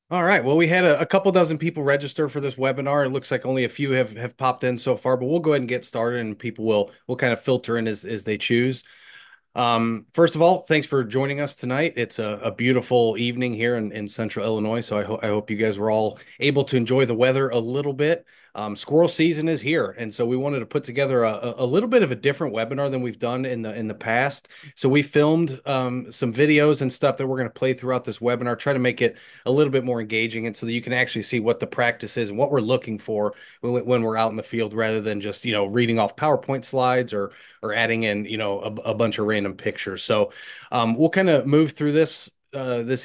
All right. Well, we had a couple dozen people register for this webinar. It looks like only a few have popped in so far, but we'll go ahead and get started, and people will kind of filter in as they choose. First of all, thanks for joining us tonight. It's a beautiful evening here in central Illinois, so I hope you guys were all able to enjoy the weather a little bit. Squirrel season is here, and so we wanted to put together a little bit of a different webinar than we've done in the past. So we filmed some videos and stuff that we're going to play throughout this webinar, try to make it a little bit more engaging, and so that you can actually see what the practice is and what we're looking for when we're out in the field, rather than just reading off PowerPoint slides or adding in a bunch of random pictures. So we'll kind of move through this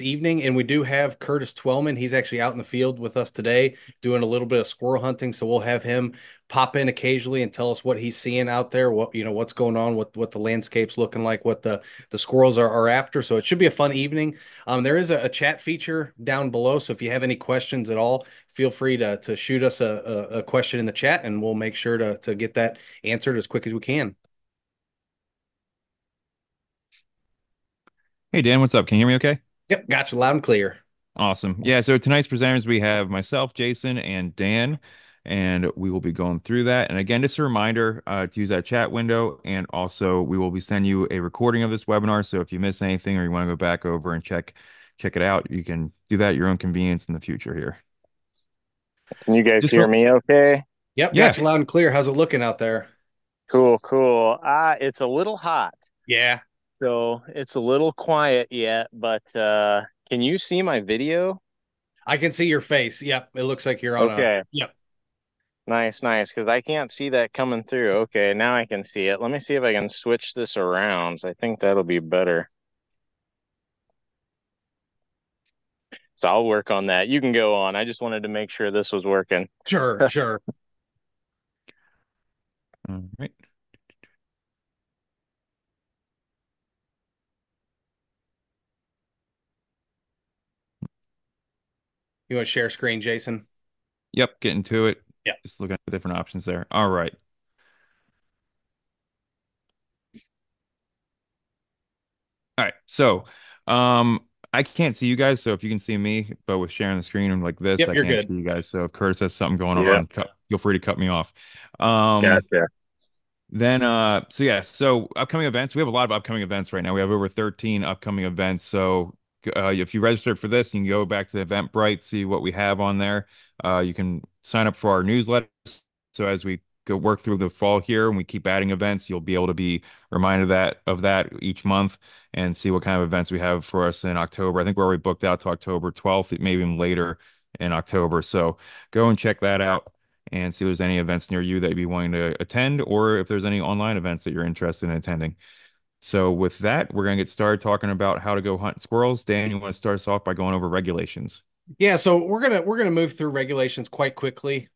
evening, and we do have Curtis Twellman. He's actually out in the field with us today doing a little bit of squirrel hunting. So we'll have him pop in occasionally and tell us what he's seeing out there, what's going on, what the landscape's looking like, what the squirrels are after. So it should be a fun evening. There is a chat feature down below, so if you have any questions at all, feel free to shoot us a question in the chat, and we'll make sure to get that answered as quick as we can. Hey Dan, what's up? Can you hear me okay? Yep, gotcha, loud and clear. Awesome. Yeah, so tonight's presenters we have myself, Jason, and Dan, and we will be going through that. And again, just a reminder to use that chat window, and also we will be sending you a recording of this webinar. So if you miss anything or you want to go back over and check it out, you can do that at your own convenience in the future here. Can you guys Just hear real, me okay? Yep, yeah. gotcha, loud and clear. How's it looking out there? Cool, cool. It's a little hot, Yeah, so it's a little quiet yet, but can you see my video? I can see your face. Yep, it looks like you're on a. Okay. Yep, Nice, nice, because I can't see that coming through. Okay, now I can see it. Let me see if I can switch this around. I think that'll be better. So I'll work on that. You can go on. I just wanted to make sure this was working. sure, sure. All right. You want to share screen, Jason? Yep, getting to it. Yep. Just looking at the different options there. All right. All right. So, I can't see you guys. So if you can see me, but with sharing the screen like this, Yep, I you're can't good. see you guys. So if Curtis has something going Yeah, on, feel free to cut me off. Um, gotcha. then, so yeah, so upcoming events, we have a lot of upcoming events right now. We have over 13 upcoming events. So, if you registered for this, you can go back to the Eventbrite, see what we have on there. You can sign up for our newsletter. So as we go work through the fall here and we keep adding events, you'll be able to be reminded of that each month and see what kind of events we have for us in October. I think we're already booked out to October 12th, maybe even later in October. So go and check that out and see if there's any events near you that you'd be wanting to attend, or if there's any online events that you're interested in attending. So with that, we're going to get started talking about how to go hunt squirrels. Dan, you want to start us off by going over regulations? Yeah, so we're gonna move through regulations quite quickly.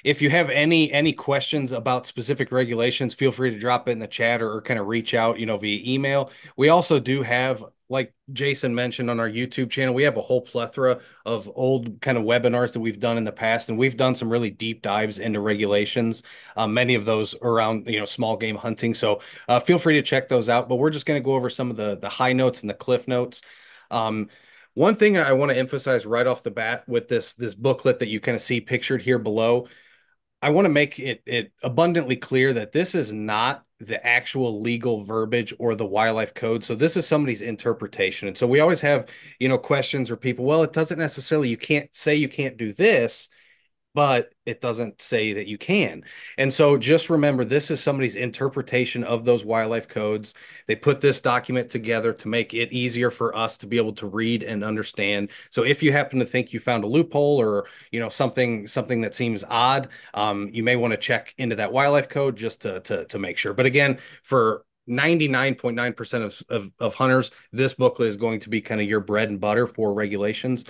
If you have any questions about specific regulations, feel free to drop it in the chat or kind of reach out, via email. We also do have, like Jason mentioned on our YouTube channel, we have a whole plethora of old kind of webinars that we've done in the past, and we've done some really deep dives into regulations. Many of those around, small game hunting. So feel free to check those out. But we're just going to go over some of the high notes and the cliff notes. Um, One thing I want to emphasize right off the bat with this booklet that you kind of see pictured here below, I want to make it abundantly clear that this is not the actual legal verbiage or the wildlife code. So this is somebody's interpretation. And so we always have, questions or people, well, it doesn't necessarily, you can't say you can't do this, but it doesn't say that you can. And so just remember, this is somebody's interpretation of those wildlife codes. They put this document together to make it easier for us to be able to read and understand. So if you happen to think you found a loophole or, something that seems odd, you may want to check into that wildlife code just to make sure. But again, for 99.9% of hunters, this booklet is going to be kind of your bread and butter for regulations.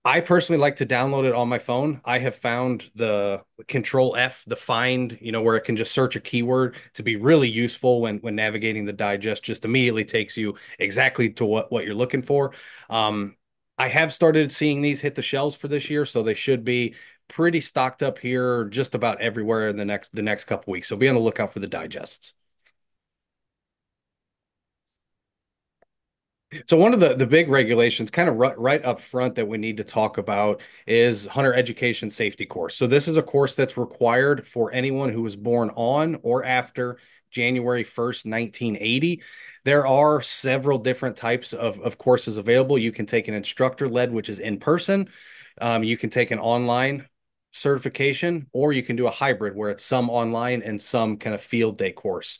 I personally like to download it on my phone. I have found the Control F, the find, where it can just search a keyword, to be really useful when navigating the digest. Just immediately takes you exactly to what you're looking for. I have started seeing these hit the shelves for this year, so they should be pretty stocked up here just about everywhere in the next couple weeks. So be on the lookout for the digests. So one of the big regulations kind of right up front that we need to talk about is hunter education safety course. So this is a course that's required for anyone who was born on or after January 1st, 1980. There are several different types of courses available. You can take an instructor led, which is in person. You can take an online certification, or you can do a hybrid where it's some online and some kind of field day course.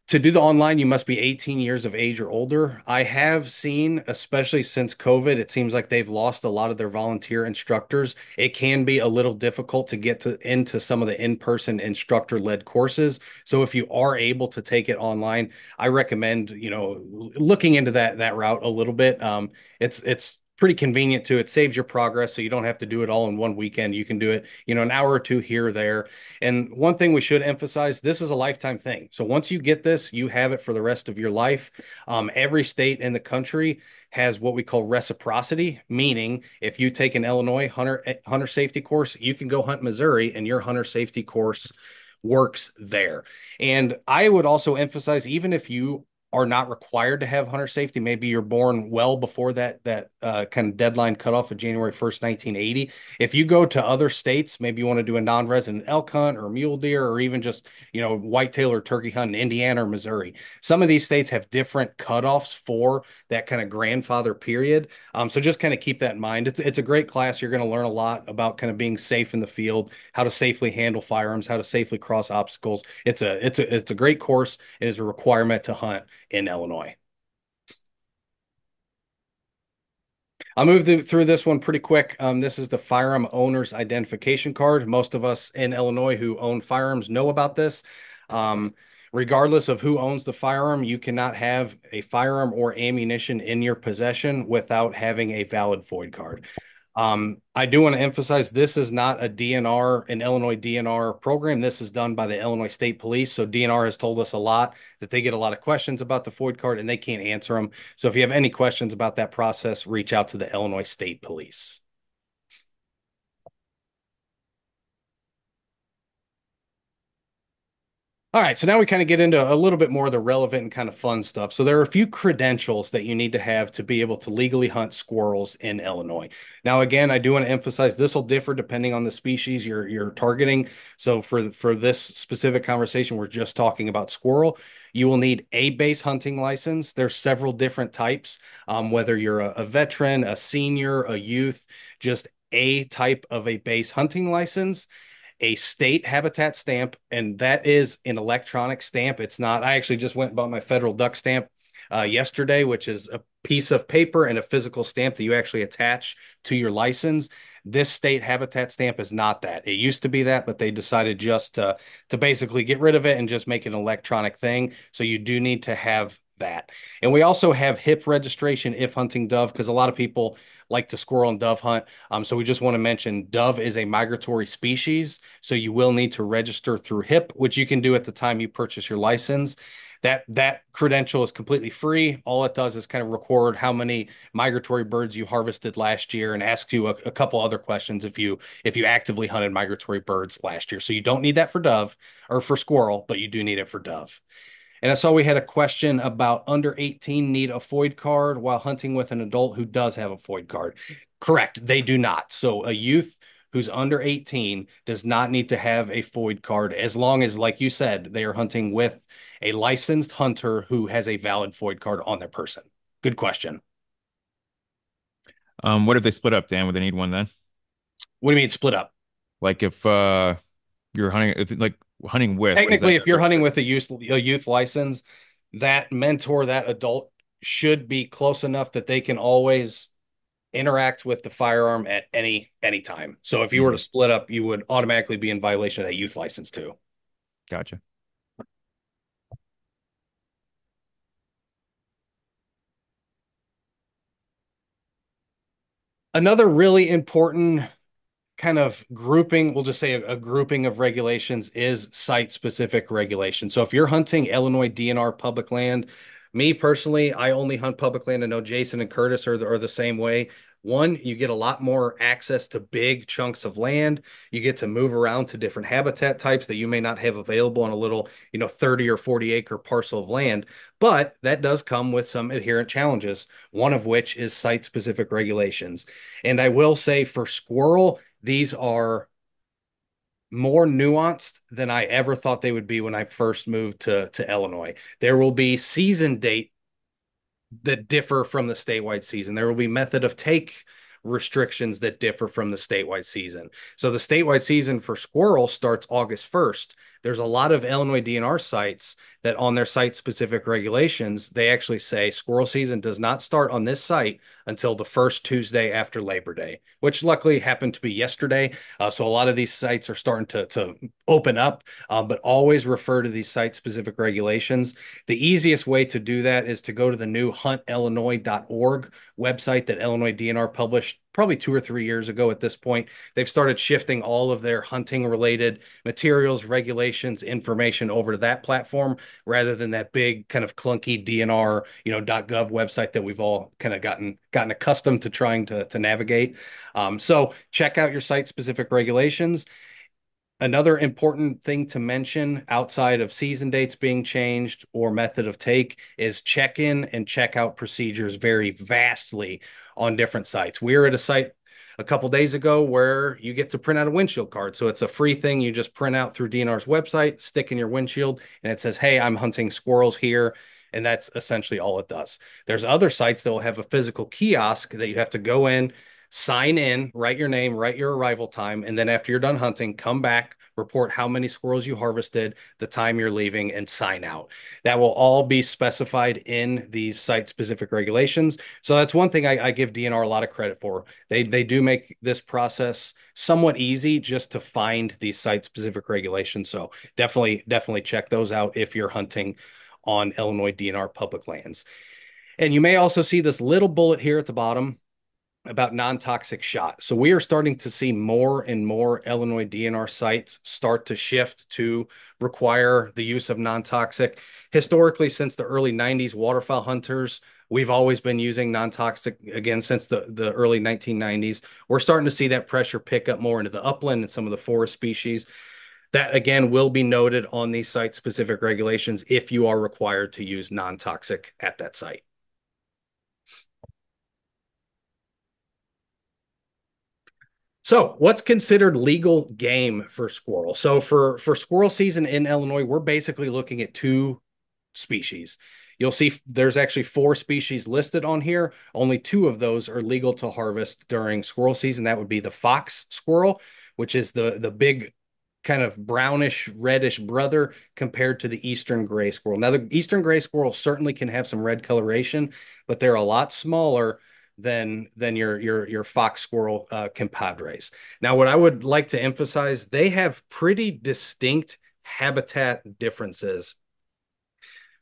To do the online, you must be 18 years of age or older. I have seen, especially since COVID, it seems like they've lost a lot of their volunteer instructors. It can be a little difficult to get into some of the in-person instructor-led courses. So if you are able to take it online, I recommend, looking into that route a little bit. It's pretty convenient too. It saves your progress, so you don't have to do it all in one weekend. You can do it, an hour or two here or there. And one thing we should emphasize, this is a lifetime thing. So once you get this, you have it for the rest of your life. Every state in the country has what we call reciprocity, meaning if you take an Illinois hunter safety course, you can go hunt Missouri and your hunter safety course works there. And I would also emphasize, even if you are not required to have hunter safety, maybe you're born well before that kind of deadline cutoff of January 1st, 1980. If you go to other states, maybe you want to do a non-resident elk hunt or mule deer, or even just, whitetail or turkey hunt in Indiana or Missouri. Some of these states have different cutoffs for that kind of grandfather period. So just kind of keep that in mind. It's a great class. You're going to learn a lot about kind of being safe in the field, how to safely handle firearms, how to safely cross obstacles. It's a great course. It is a requirement to hunt in Illinois. I'll move through this one pretty quick. This is the firearm owner's identification card. Most of us in Illinois who own firearms know about this. Um, Regardless of who owns the firearm, you cannot have a firearm or ammunition in your possession without having a valid FOID card. I do want to emphasize this is not a DNR, an Illinois DNR program. This is done by the Illinois State Police. So DNR has told us a lot that they get a lot of questions about the FOID card and they can't answer them. So if you have any questions about that process, reach out to the Illinois State Police. All right, so now we kind of get into a little bit more of the relevant and kind of fun stuff. So there are a few credentials that you need to have to be able to legally hunt squirrels in Illinois. Now, again, I do want to emphasize this will differ depending on the species you're targeting. So for this specific conversation, we're just talking about squirrel. You will need a base hunting license. There's several different types, whether you're a veteran, a senior, a youth, just a type of a base hunting license, a state habitat stamp, and that is an electronic stamp. It's not, I actually just went and bought my federal duck stamp yesterday, which is a piece of paper and a physical stamp that you actually attach to your license. This state habitat stamp is not that. It used to be that, but they decided just to basically get rid of it and just make it an electronic thing. So you do need to have that. And we also have HIP registration if hunting dove, because a lot of people like to squirrel and dove hunt. So we just want to mention dove is a migratory species. So you will need to register through HIP, which you can do at the time you purchase your license. That credential is completely free. All it does is kind of record how many migratory birds you harvested last year and ask you a couple other questions if you actively hunted migratory birds last year. So you don't need that for dove or for squirrel, but you do need it for dove. And I saw we had a question about under 18 need a FOID card while hunting with an adult who does have a FOID card. Correct, they do not. So a youth who's under 18 does not need to have a FOID card as long as, like you said, they are hunting with a licensed hunter who has a valid FOID card on their person. Good question. What if they split up, Dan? Would they need one then? What do you mean split up? Like if you're hunting, if like hunting with, is Technically, that if you're hunting with a youth license, that mentor, that adult should be close enough that they can always interact with the firearm at any time. So if you were to Mhm. split up, you would automatically be in violation of that youth license too. Gotcha. Another really important kind of grouping, we'll just say a grouping of regulations is site specific regulation. So if you're hunting Illinois DNR public land, Me personally, I only hunt public land. I know Jason and Curtis are the same way. One, you get a lot more access to big chunks of land. You get to move around to different habitat types that you may not have available on a little, 30 or 40 acre parcel of land. But that does come with some adherent challenges, one of which is site specific regulations. And I will say for squirrel, these are more nuanced than I ever thought they would be when I first moved to Illinois. There will be season date that differ from the statewide season. There will be method of take restrictions that differ from the statewide season. So the statewide season for squirrel starts August 1st. There's a lot of Illinois DNR sites that on their site specific regulations, they actually say squirrel season does not start on this site until the first Tuesday after Labor Day, which luckily happened to be yesterday. So a lot of these sites are starting to open up, but always refer to these site specific regulations. The easiest way to do that is to go to the new huntillinois.org website that Illinois DNR published probably 2 or 3 years ago at this point. They've started shifting all of their hunting related materials, regulations, information over to that platform rather than that big kind of clunky DNR, .gov website that we've all kind of gotten accustomed to trying to navigate. So check out your site specific regulations. Another important thing to mention outside of season dates being changed or method of take is check in and check out procedures vary vastly on different sites. We were at a site a couple days ago where you get to print out a windshield card. So it's a free thing you just print out through DNR's website, stick in your windshield, and it says, "Hey, I'm hunting squirrels here." And that's essentially all it does. There's other sites that will have a physical kiosk that you have to go in, sign in, write your name, write your arrival time, and then after you're done hunting, come back, report how many squirrels you harvested, the time you're leaving, and sign out. That will all be specified in these site-specific regulations. So that's one thing I give DNR a lot of credit for. They do make this process somewhat easy just to find these site-specific regulations. So definitely check those out if you're hunting on Illinois DNR public lands. And you may also see this little bullet here at the bottom about non-toxic shot. So we are starting to see more and more Illinois DNR sites start to shift to require the use of non-toxic. Historically, since the early 90s, waterfowl hunters, we've always been using non-toxic again since the early 1990s. We're starting to see that pressure pick up more into the upland and some of the forest species. That again will be noted on these site-specific regulations if you are required to use non-toxic at that site. So, what's considered legal game for squirrel? So, for squirrel season in Illinois, we're basically looking at two species. You'll see there's actually 4 species listed on here. Only 2 of those are legal to harvest during squirrel season. That would be the fox squirrel, which is the big kind of brownish reddish brother compared to the eastern gray squirrel. Now, the eastern gray squirrel certainly can have some red coloration, but they're a lot smaller than your fox squirrel compadres. Now, what I would like to emphasize, they have pretty distinct habitat differences.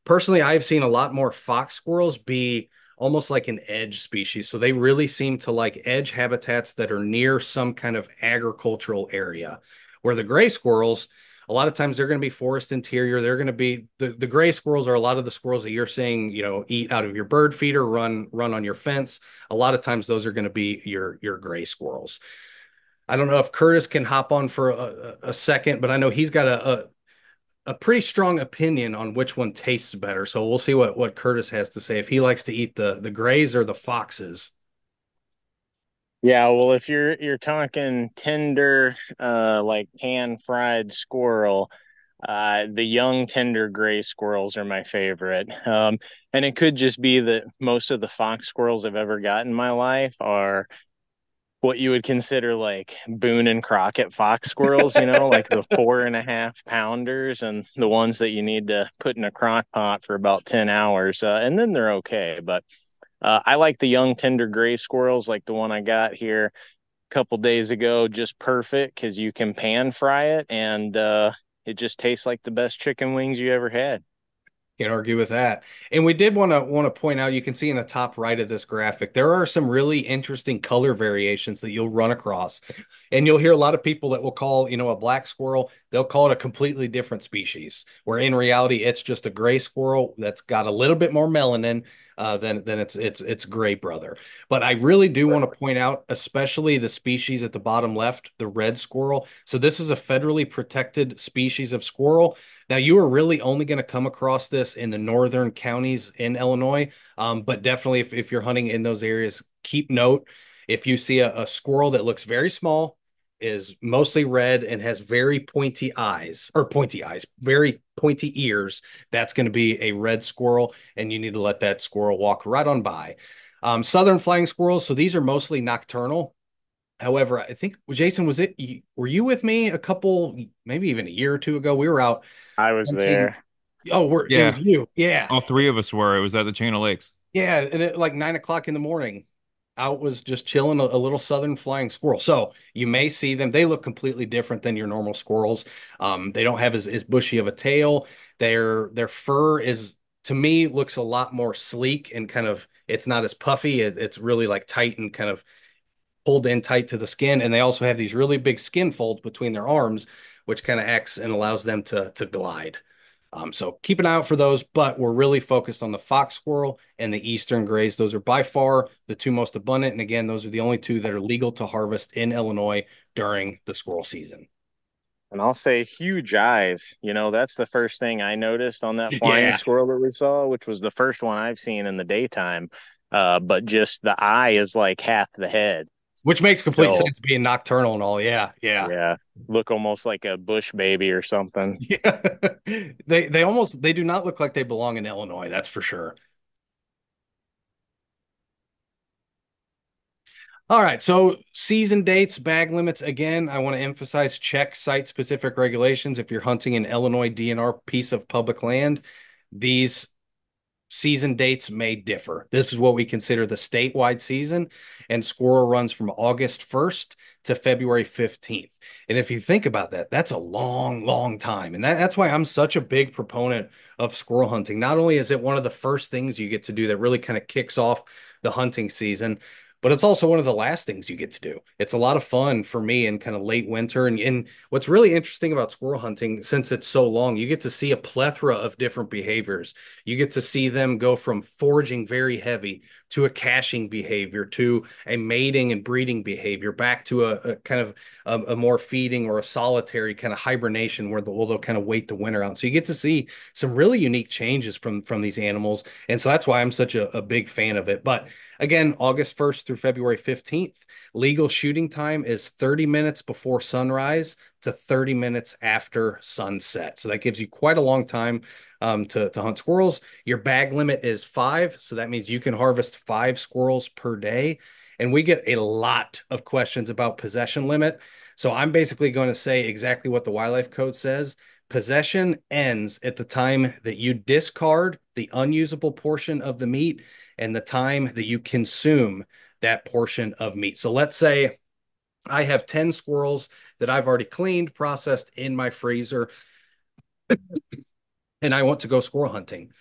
Personally, I've seen a lot more fox squirrels be almost like an edge species. So they really seem to like edge habitats that are near some kind of agricultural area. Where the gray squirrels, a lot of times they're going to be forest interior. They're going to be the gray squirrels are a lot of the squirrels that you're seeing, eat out of your bird feeder, run on your fence. A lot of times those are going to be your gray squirrels. I don't know if Curtis can hop on for a second, but I know he's got a pretty strong opinion on which one tastes better. So we'll see what Curtis has to say if he likes to eat the grays or the foxes. Yeah, well, if you're talking tender, like pan fried squirrel, the young tender gray squirrels are my favorite. And it could just be that most of the fox squirrels I've ever got in my life are what you would consider like Boone and Crockett fox squirrels, like the 4.5 pounders and the ones that you need to put in a crock pot for about 10 hours. And then they're okay. But I like the young tender gray squirrels, like the one I got here a couple days ago, just perfect because you can pan fry it and it just tastes like the best chicken wings you ever had. Can't argue with that. And we did want to point out, you can see in the top right of this graphic, there are some really interesting color variations that you'll run across. And you'll hear a lot of people that will call, a black squirrel they'll call it a completely different species, where in reality it's just a gray squirrel that's got a little bit more melanin than its gray brother. But I really do want to point out, especially the species at the bottom left, the red squirrel. So this is a federally protected species of squirrel. Now, you are really only going to come across this in the northern counties in Illinois, but definitely if you're hunting in those areas, keep note. If you see a squirrel that looks very small, is mostly red, and has very pointy eyes, very pointy ears, that's going to be a red squirrel, and you need to let that squirrel walk right on by. Southern flying squirrels, so these are mostly nocturnal. However, I think Jason, were you with me a couple, maybe even a year or two ago? We were out I was hunting. there. Oh, it was Yeah, you. Yeah. all three of us were. It was at the Chain of Lakes. Yeah. And at like 9 o'clock in the morning, out was just chilling a little southern flying squirrel. So you may see them. They look completely different than your normal squirrels. They don't have as bushy of a tail. Their fur is, to me, looks a lot more sleek and kind of, it's not as puffy. It's really like tight and kind of pulled in tight to the skin. And they also have these really big skin folds between their arms, which kind of acts and allows them to glide. So keep an eye out for those, but we're really focused on the fox squirrel and the eastern grays. Those are by far the two most abundant. And again, those are the only two that are legal to harvest in Illinois during the squirrel season. And I'll say huge eyes. That's the first thing I noticed on that flying Yeah, squirrel that we saw, which was the first one I've seen in the daytime. But just the eye is like half the head. which makes complete So sense being nocturnal and all. Yeah, yeah. yeah, look almost like a bush baby or something. Yeah. They do not look like they belong in Illinois, that's for sure. All right, so season dates, bag limits. Again, I want to emphasize check site-specific regulations. If you're hunting an Illinois DNR piece of public land, these season dates may differ. This is what we consider the statewide season, and squirrel runs from August 1st to February 15th. And if you think about that, that's a long, long time. And that's why I'm such a big proponent of squirrel hunting. Not only is it one of the first things you get to do that really kind of kicks off the hunting season, but it's also one of the last things you get to do. It's a lot of fun for me in kind of late winter. And what's really interesting about squirrel hunting, since it's so long, you get to see a plethora of different behaviors. You get to see them go from foraging very heavy to a caching behavior to a mating and breeding behavior back to a kind of a more feeding or a solitary kind of hibernation where they'll kind of wait the winter out. So you get to see some really unique changes from these animals. And so that's why I'm such a big fan of it. But again, August 1st through February 15th, legal shooting time is 30 minutes before sunrise to 30 minutes after sunset. So that gives you quite a long time to hunt squirrels. Your bag limit is 5. So that means you can harvest 5 squirrels per day. And we get a lot of questions about possession limit. So I'm basically going to say exactly what the wildlife code says. Possession ends at the time that you discard the unusable portion of the meat and the time that you consume that portion of meat. So let's say I have 10 squirrels that I've already cleaned, processed in my freezer, and I want to go squirrel hunting.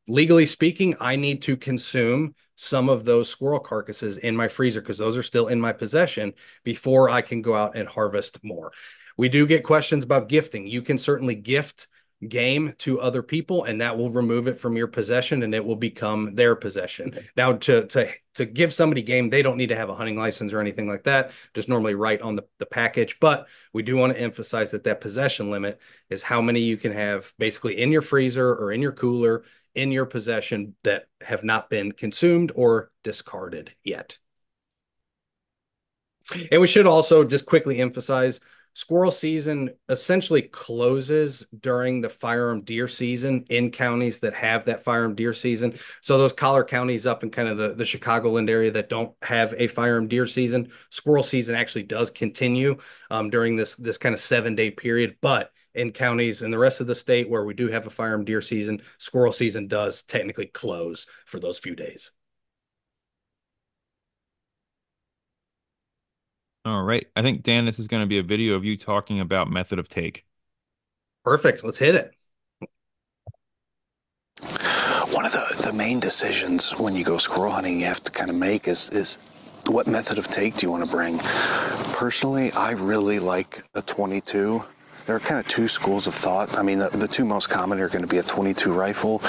Legally speaking, I need to consume some of those squirrel carcasses in my freezer because those are still in my possession before I can go out and harvest more. We do get questions about gifting. You can certainly gift game to other people, and that will remove it from your possession and it will become their possession. Now, to give somebody game, they don't need to have a hunting license or anything like that. Just normally write on the package. But we do want to emphasize that possession limit is how many you can have basically in your freezer or in your cooler in your possession that have not been consumed or discarded yet. And we should also just quickly emphasize squirrel season essentially closes during the firearm deer season in counties that have that firearm deer season. So those collar counties up in kind of the Chicagoland area that don't have a firearm deer season, squirrel season actually does continue during this kind of 7-day period. But in counties in the rest of the state where we do have a firearm deer season, squirrel season does technically close for those few days. All right. I think, Dan, this is going to be a video of you talking about method of take. Perfect. Let's hit it. One of the main decisions when you go squirrel hunting you have to kind of make is what method of take do you want to bring? Personally, I really like a 22 there are kind of two schools of thought. I mean, the two most common are going to be a 22 rifle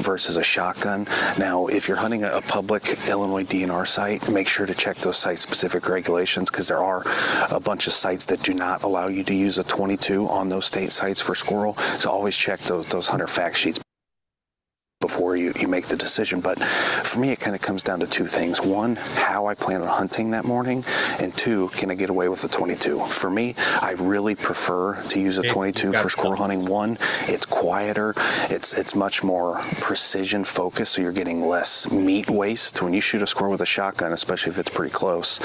versus a shotgun. Now, if you're hunting a public Illinois DNR site, make sure to check those site-specific regulations, because there are a bunch of sites that do not allow you to use a 22 on those state sites for squirrel. So always check those hunter fact sheets before you make the decision. But for me, it kind of comes down to two things. One, how I plan on hunting that morning, and two, can I get away with a 22? For me, I really prefer to use a 22 for squirrel hunting. One, it's quieter, it's much more precision focused, so you're getting less meat waste when you shoot a squirrel with a shotgun, especially if it's pretty close.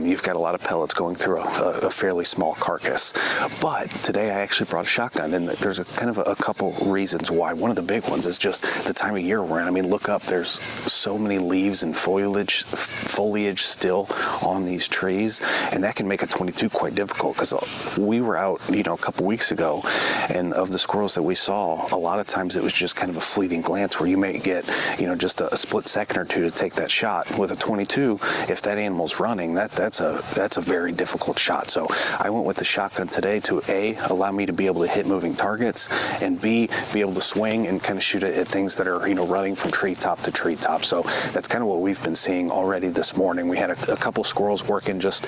You've got a lot of pellets going through a fairly small carcass. But today I actually brought a shotgun, and there's a kind of a couple reasons why. One of the big ones is just the time of year we're in. I mean, look up, there's so many leaves and foliage still on these trees, and that can make a 22 quite difficult, because we were out, a couple weeks ago, and of the squirrels that we saw, a lot of times it was just kind of a fleeting glance where you may get, just a split second or two to take that shot. With a 22, if that animal's running, that's a very difficult shot. So I went with the shotgun today to A, allow me to be able to hit moving targets, and B, be able to swing and kind of shoot at things that are running from treetop to treetop. So that's kind of what we've been seeing already this morning. We had a couple squirrels working just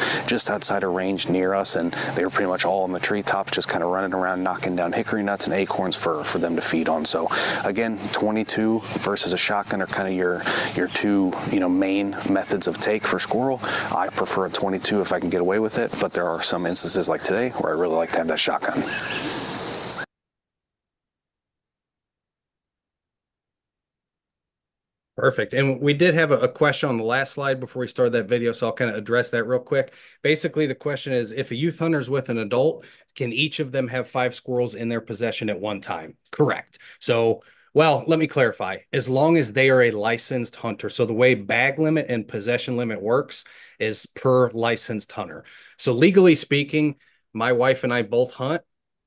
outside of range near us, and they were pretty much all on the treetops, just kind of running around knocking down hickory nuts and acorns for them to feed on. So again, 22 versus a shotgun are kind of your two main methods of take for squirrel. I prefer a 22 if I can get away with it, but there are some instances like today where I really like to have that shotgun. Perfect. And we did have a question on the last slide before we started that video, so I'll kind of address that real quick. Basically, the question is, if a youth hunter is with an adult, can each of them have 5 squirrels in their possession at one time? Correct. So, well, let me clarify. As long as they are a licensed hunter. So the way bag limit and possession limit works is per licensed hunter. So legally speaking, my wife and I both hunt.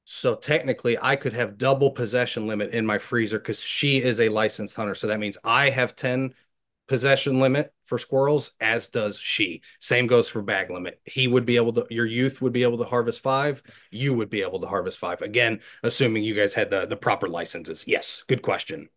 So technically, I could have double possession limit in my freezer because she is a licensed hunter. So that means I have 10 possession limit for squirrels, as does she. Same goes for bag limit. He would be able to, your youth would be able to harvest 5. You would be able to harvest 5. Again, assuming you guys had the proper licenses. Yes, good question.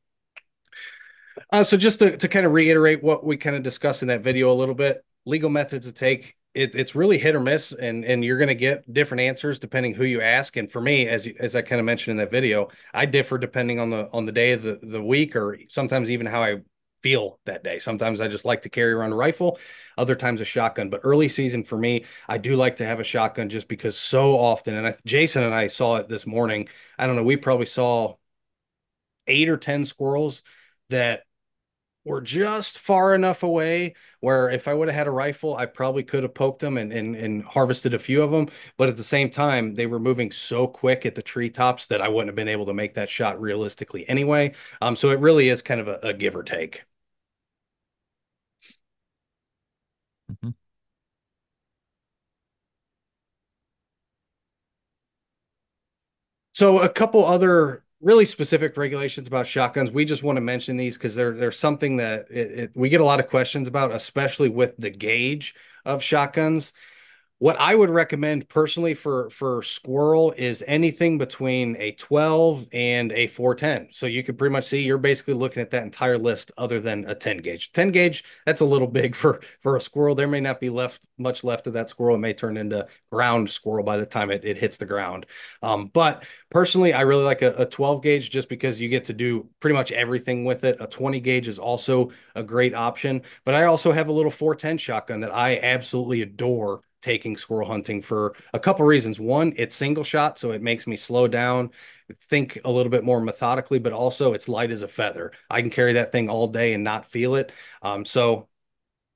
So just to kind of reiterate what we kind of discussed in that video a little bit, legal methods to take, it's really hit or miss, and you're going to get different answers depending who you ask. And for me, as I kind of mentioned in that video, I differ depending on the day of the week, or sometimes even how I feel that day. Sometimes I just like to carry around a rifle, other times a shotgun. But early season for me, I do like to have a shotgun just because so often, and Jason and I saw it this morning. I don't know, we probably saw 8 or 10 squirrels that were just far enough away where if I would have had a rifle, I probably could have poked them and harvested a few of them. But at the same time, they were moving so quick at the treetops that I wouldn't have been able to make that shot realistically anyway. So it really is kind of a give or take. Mhm. So a couple other really specific regulations about shotguns. We just want to mention these because there's something that we get a lot of questions about, especially with the gauge of shotguns. What I would recommend personally for squirrel is anything between a 12 and a 410. So you can pretty much see you're basically looking at that entire list other than a 10 gauge. 10 gauge, that's a little big for a squirrel. There may not be much left of that squirrel. It may turn into ground squirrel by the time it hits the ground. But personally, I really like a 12 gauge just because you get to do pretty much everything with it. A 20 gauge is also a great option, but I also have a little 410 shotgun that I absolutely adore taking squirrel hunting for a couple reasons. One, it's single shot, so it makes me slow down, think a little bit more methodically, but also it's light as a feather. I can carry that thing all day and not feel it. So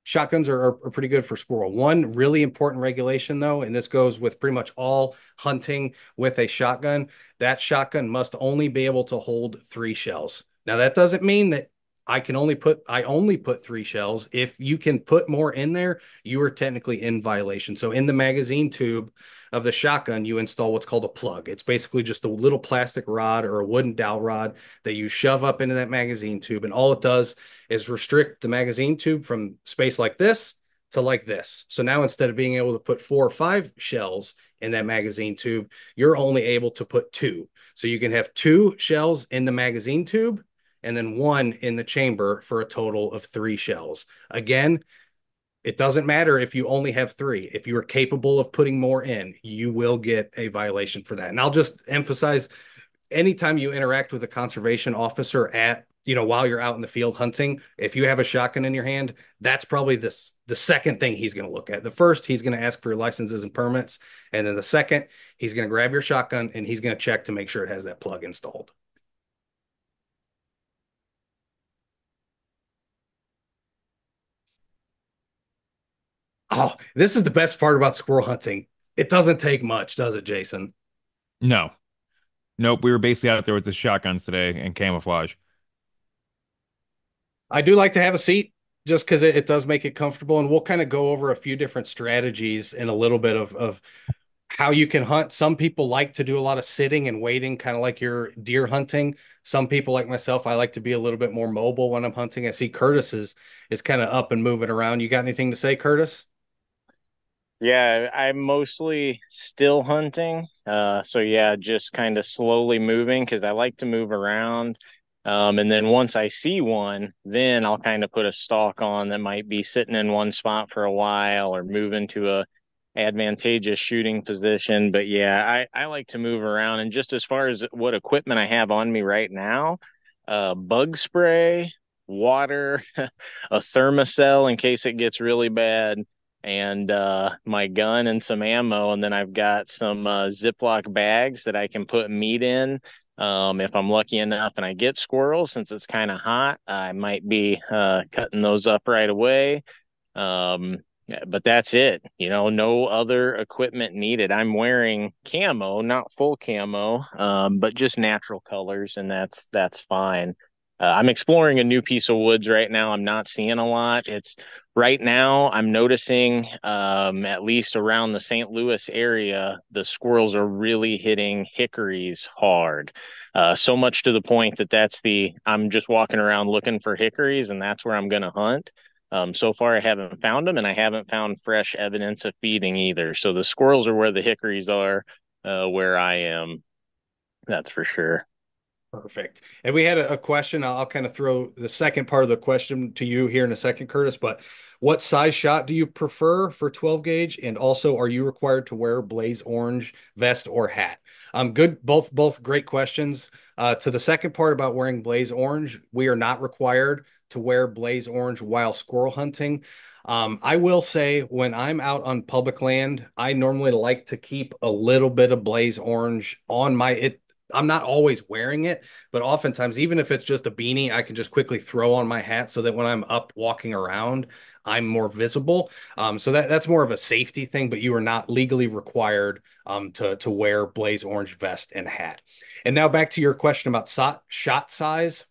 shotguns are pretty good for squirrel. One really important regulation, though, and this goes with pretty much all hunting with a shotgun, that shotgun must only be able to hold 3 shells. Now, that doesn't mean that I only put 3 shells. If you can put more in there, you are technically in violation. So in the magazine tube of the shotgun, you install what's called a plug. It's basically just a little plastic rod or a wooden dowel rod that you shove up into that magazine tube. And all it does is restrict the magazine tube from space like this to like this. So now instead of being able to put 4 or 5 shells in that magazine tube, you're only able to put two. So you can have 2 shells in the magazine tube and then one in the chamber for a total of 3 shells. Again, it doesn't matter if you only have three. If you are capable of putting more in, you will get a violation for that. And I'll just emphasize, anytime you interact with a conservation officer at, while you're out in the field hunting, if you have a shotgun in your hand, that's probably the second thing he's going to look at. The first, he's going to ask for your licenses and permits. And then the second, he's going to grab your shotgun and he's going to check to make sure it has that plug installed. Oh, this is the best part about squirrel hunting. It doesn't take much, does it, Jason? No, nope. We were basically out there with the shotguns today and camouflage. I do like to have a seat just because it does make it comfortable. And we'll kind of go over a few different strategies in a little bit of how you can hunt. Some people like to do a lot of sitting and waiting, kind of like you're deer hunting. Some people like myself, I like to be a little bit more mobile when I'm hunting. I see Curtis is kind of up and moving around. You got anything to say, Curtis? Yeah, I'm mostly still hunting. So yeah, just kind of slowly moving because I like to move around. And then once I see one, then I'll kind of put a stalk on that might be sitting in one spot for a while or move into a advantageous shooting position. But yeah, I like to move around. And just as far as what equipment I have on me right now, bug spray, water, a thermocell in case it gets really bad, and my gun and some ammo. And then I've got some Ziploc bags that I can put meat in. If I'm lucky enough and I get squirrels, since it's kind of hot, I might be cutting those up right away. Um, but that's it. No other equipment needed. I'm wearing camo, not full camo, but just natural colors, and that's fine. I'm exploring a new piece of woods right now. I'm not seeing a lot. It's right now. I'm noticing, at least around the St. Louis area, the squirrels are really hitting hickories hard. So much to the point that I'm just walking around looking for hickories, and that's where I'm going to hunt. So far, I haven't found them, and I haven't found fresh evidence of feeding either. So the squirrels are where the hickories are, where I am. That's for sure. Perfect. And we had a question. I'll kind of throw the second part of the question to you here in a second, Curtis. But what size shot do you prefer for 12 gauge? And also, are you required to wear blaze orange vest or hat? Good. Both great questions. To the second part about wearing blaze orange, we are not required to wear blaze orange while squirrel hunting. I will say when I'm out on public land, I normally like to keep a little bit of blaze orange on it. I'm not always wearing it, but oftentimes, even if it's just a beanie, I can just quickly throw on my hat so that when I'm up walking around, I'm more visible. So that's more of a safety thing, but you are not legally required to wear blaze orange vest and hat. And now back to your question about shot size.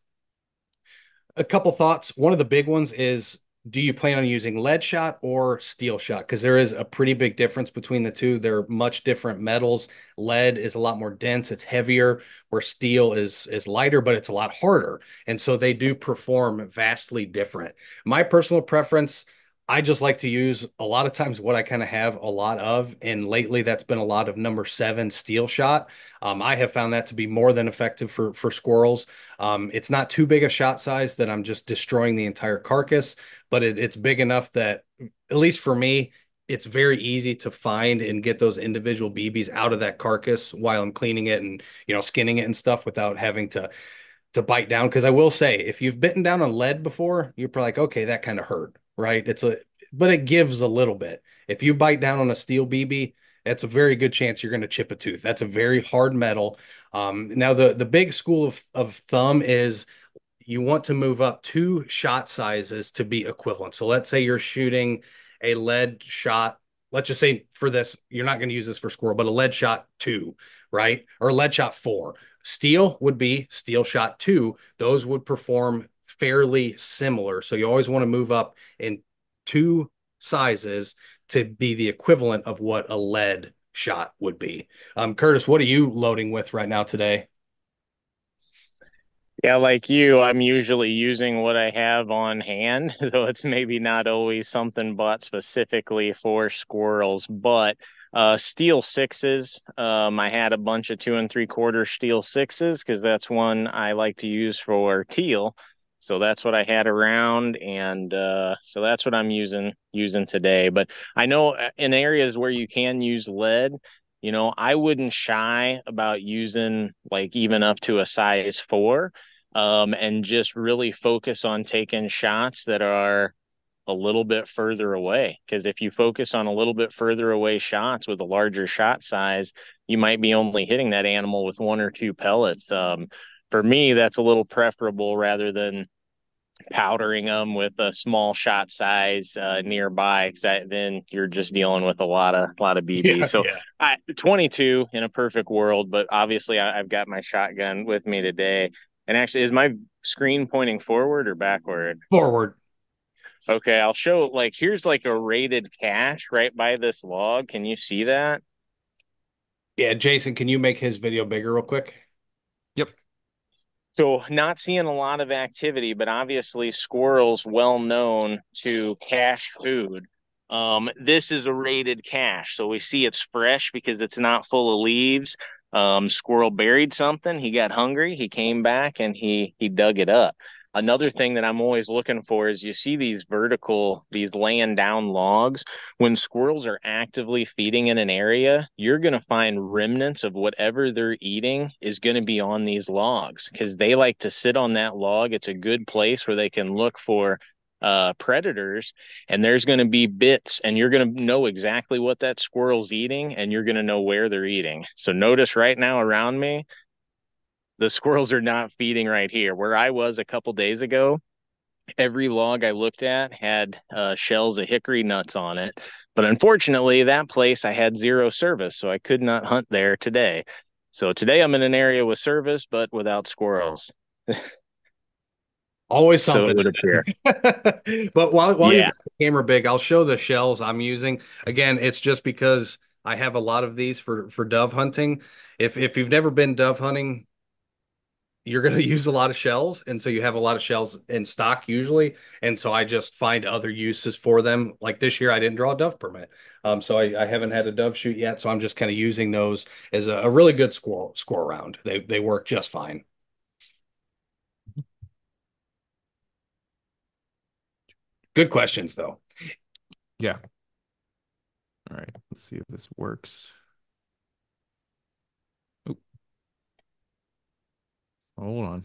A couple thoughts. One of the big ones is, do you plan on using lead shot or steel shot? Because there is a pretty big difference between the two. They're much different metals. Lead is a lot more dense, it's heavier, where steel is lighter, but it's a lot harder. And so they do perform vastly different. My personal preference, I just like to use a lot of times what I kind of have a lot of. And lately that's been a lot of number 7 steel shot. I have found that to be more than effective for squirrels. It's not too big a shot size that I'm just destroying the entire carcass, but it's big enough that, at least for me, it's very easy to find and get those individual BBs out of that carcass while I'm cleaning it and skinning it and stuff without having to bite down. Because I will say, if you've bitten down on lead before, you're probably like, okay, that kind of hurt, right? But it gives a little bit. If you bite down on a steel BB, that's a very good chance you're going to chip a tooth. That's a very hard metal. Now the big school of thumb is you want to move up 2 shot sizes to be equivalent. So let's say you're shooting a lead shot. Let's just say for this, you're not going to use this for squirrel, but a lead shot 2, right? Or a lead shot 4. Steel would be steel shot 2. Those would perform fairly similar. So you always want to move up in 2 sizes to be the equivalent of what a lead shot would be. Curtis, what are you loading with right now today? Yeah, like you, I'm usually using what I have on hand, though it's maybe not always something bought specifically for squirrels. But steel sixes, I had a bunch of 2 3/4 steel sixes because that's one I like to use for teal. So that's what I had around, and so that's what I'm using today. But I know in areas where you can use lead, I wouldn't shy about using like even up to a size 4, and just really focus on taking shots that are a little bit further away. Because if you focus on a little bit further away shots with a larger shot size, you might be only hitting that animal with 1 or 2 pellets. For me, that's a little preferable rather than powdering them with a small shot size nearby, because then you're just dealing with a lot of BB. Yeah, So yeah. 22 in a perfect world, but obviously I've got my shotgun with me today. And actually, is my screen pointing forward or backward? Forward. Okay, I'll show, like, here's like a rated cache right by this log. Can you see that? Yeah, Jason, can you make his video bigger real quick? Yep. So not seeing a lot of activity, but obviously squirrels well known to cache food. This is a rated cache, so we see it's fresh because it's not full of leaves. Squirrel buried something. He got hungry. He came back and he dug it up. Another thing that I'm always looking for is you see these laying down logs. When squirrels are actively feeding in an area, you're going to find remnants of whatever they're eating is going to be on these logs because they like to sit on that log. It's a good place where they can look for predators, and there's going to be bits, and you're going to know exactly what that squirrel's eating, and you're going to know where they're eating. So notice right now around me, the squirrels are not feeding right here. Where I was a couple days ago, every log I looked at had shells of hickory nuts on it. But unfortunately, that place I had zero service, so I could not hunt there today. So today I'm in an area with service, but without squirrels. Always So it something would in appear. there. But while you Yeah. got the camera big, I'll show the shells I'm using. Again, it's just because I have a lot of these for dove hunting. If you've never been dove hunting, you're going to use a lot of shells, and so you have a lot of shells in stock usually. And so I just find other uses for them. Like this year, I didn't draw a dove permit, so I haven't had a dove shoot yet. So I'm just kind of using those as a really good score round. They work just fine. Good questions though. Yeah. All right. Let's see if this works. Oh, hold on.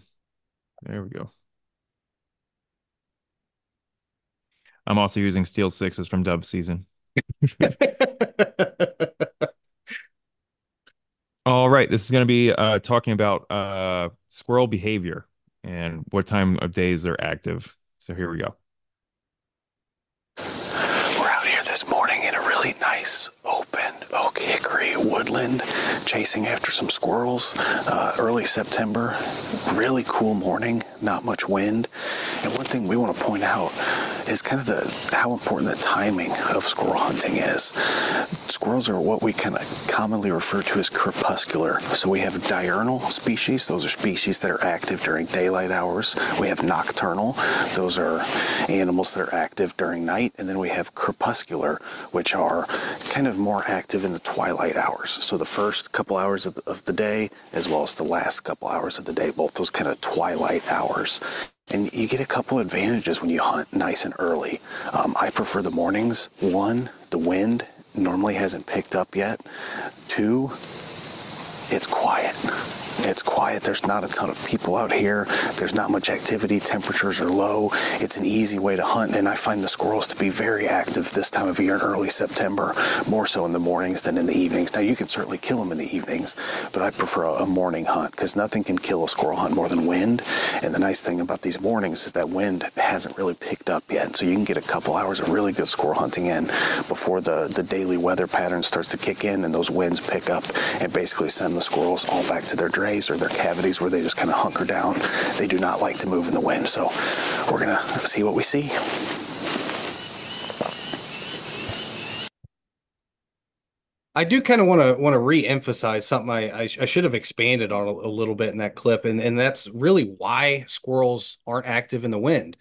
There we go. I'm also using steel sixes from dove season. All right. This is going to be talking about squirrel behavior and what time of days they're active. So here we go. We're out here this morning in a really nice open oak hickory woodland, chasing after some squirrels. Early September, really cool morning, not much wind. And one thing we want to point out is kind of how important the timing of squirrel hunting is. Squirrels are what we kind of commonly refer to as crepuscular. So we have diurnal species. Those are species that are active during daylight hours. We have nocturnal. Those are animals that are active during night. And then we have crepuscular, which are kind of more active in the twilight hours. So the first couple hours of the day, as well as the last couple hours of the day, both those kind of twilight hours. And you get a couple advantages when you hunt nice and early. I prefer the mornings. One, the wind normally hasn't picked up yet. Two, it's quiet. It's quiet. There's not a ton of people out here. There's not much activity. Temperatures are low. It's an easy way to hunt, and I find the squirrels to be very active this time of year in early September, more so in the mornings than in the evenings. Now, you can certainly kill them in the evenings, but I prefer a morning hunt because nothing can kill a squirrel hunt more than wind. And the nice thing about these mornings is that wind hasn't really picked up yet, so you can get a couple hours of really good squirrel hunting in before the daily weather pattern starts to kick in and those winds pick up and basically send the squirrels all back to their drays or their cavities where they just kind of hunker down. They do not like to move in the wind, so we're gonna see what we see. I do kind of want to re-emphasize something I should have expanded on a little bit in that clip, and that's really why squirrels aren't active in the wind.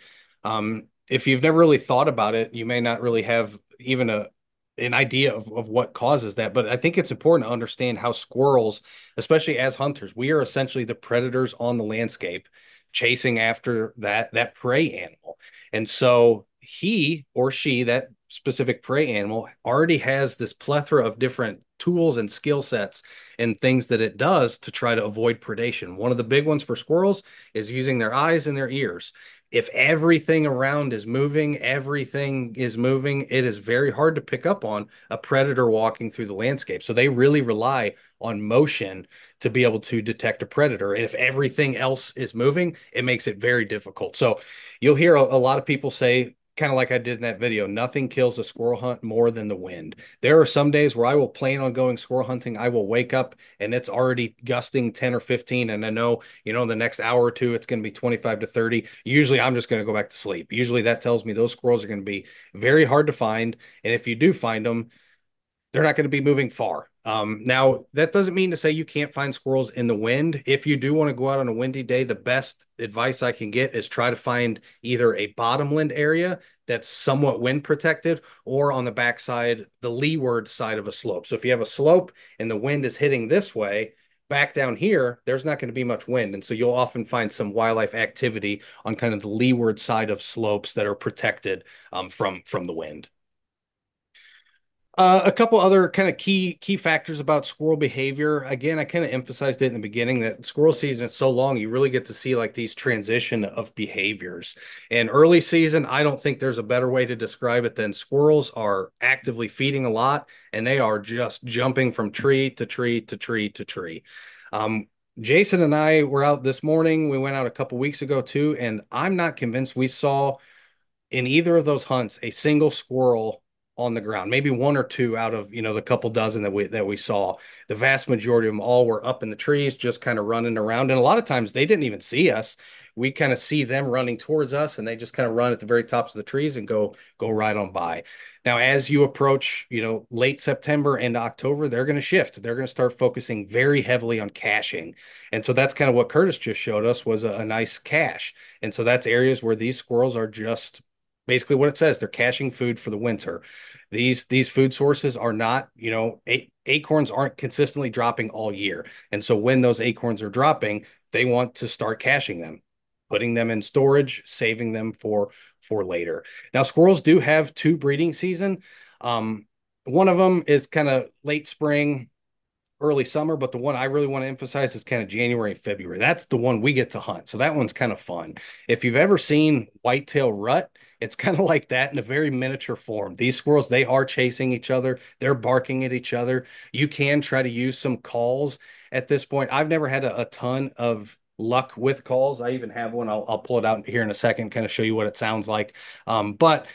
If you've never really thought about it, you may not really have even an idea of what causes that. But I think it's important to understand how squirrels, especially as hunters, we are essentially the predators on the landscape, chasing after that prey animal. And so he or she, that specific prey animal, already has this plethora of different tools and skill sets and things that it does to try to avoid predation. One of the big ones for squirrels is using their eyes and their ears. If everything around is moving, everything is moving, it is very hard to pick up on a predator walking through the landscape. So they really rely on motion to be able to detect a predator. And if everything else is moving, it makes it very difficult. So you'll hear a lot of people say, kind of like I did in that video, nothing kills a squirrel hunt more than the wind. There are some days where I will plan on going squirrel hunting. I will wake up and it's already gusting 10 or 15. And I know, in the next hour or two, it's going to be 25 to 30. Usually I'm just going to go back to sleep. Usually that tells me those squirrels are going to be very hard to find. And if you do find them, they're not going to be moving far. Now, that doesn't mean to say you can't find squirrels in the wind. If you do want to go out on a windy day, the best advice I can get is try to find either a bottomland area that's somewhat wind protected or on the backside, the leeward side of a slope. So if you have a slope and the wind is hitting this way, back down here, there's not going to be much wind. And so you'll often find some wildlife activity on kind of the leeward side of slopes that are protected from the wind. A couple other kind of key factors about squirrel behavior. Again, I kind of emphasized it in the beginning that squirrel season is so long, you really get to see like these transition of behaviors. And early season, I don't think there's a better way to describe it than squirrels are actively feeding a lot, and they are just jumping from tree to tree to tree to tree. Um, Jason and I were out this morning. We went out a couple weeks ago too, and I'm not convinced we saw in either of those hunts a single squirrel on the ground, maybe one or two out of the couple dozen that we saw. The vast majority of them all were up in the trees, just kind of running around. And a lot of times they didn't even see us. We kind of see them running towards us, and they just kind of run at the very tops of the trees and go right on by. Now, as you approach, late September and October, they're going to shift. They're going to start focusing very heavily on caching, and so that's kind of what Curtis just showed us was a nice cache. And so that's areas where these squirrels are just basically what it says. They're caching food for the winter. These food sources are not, acorns aren't consistently dropping all year. And so when those acorns are dropping, they want to start caching them, putting them in storage, saving them for later. Now, squirrels do have two breeding season. One of them is kind of late spring, early summer, but the one I really want to emphasize is kind of January and February. That's the one we get to hunt. So that one's kind of fun. If you've ever seen whitetail rut, it's kind of like that in a very miniature form. These squirrels, they are chasing each other, they're barking at each other. You can try to use some calls at this point. I've never had a ton of luck with calls. I even have one. I'll pull it out here in a second, kind of show you what it sounds like. But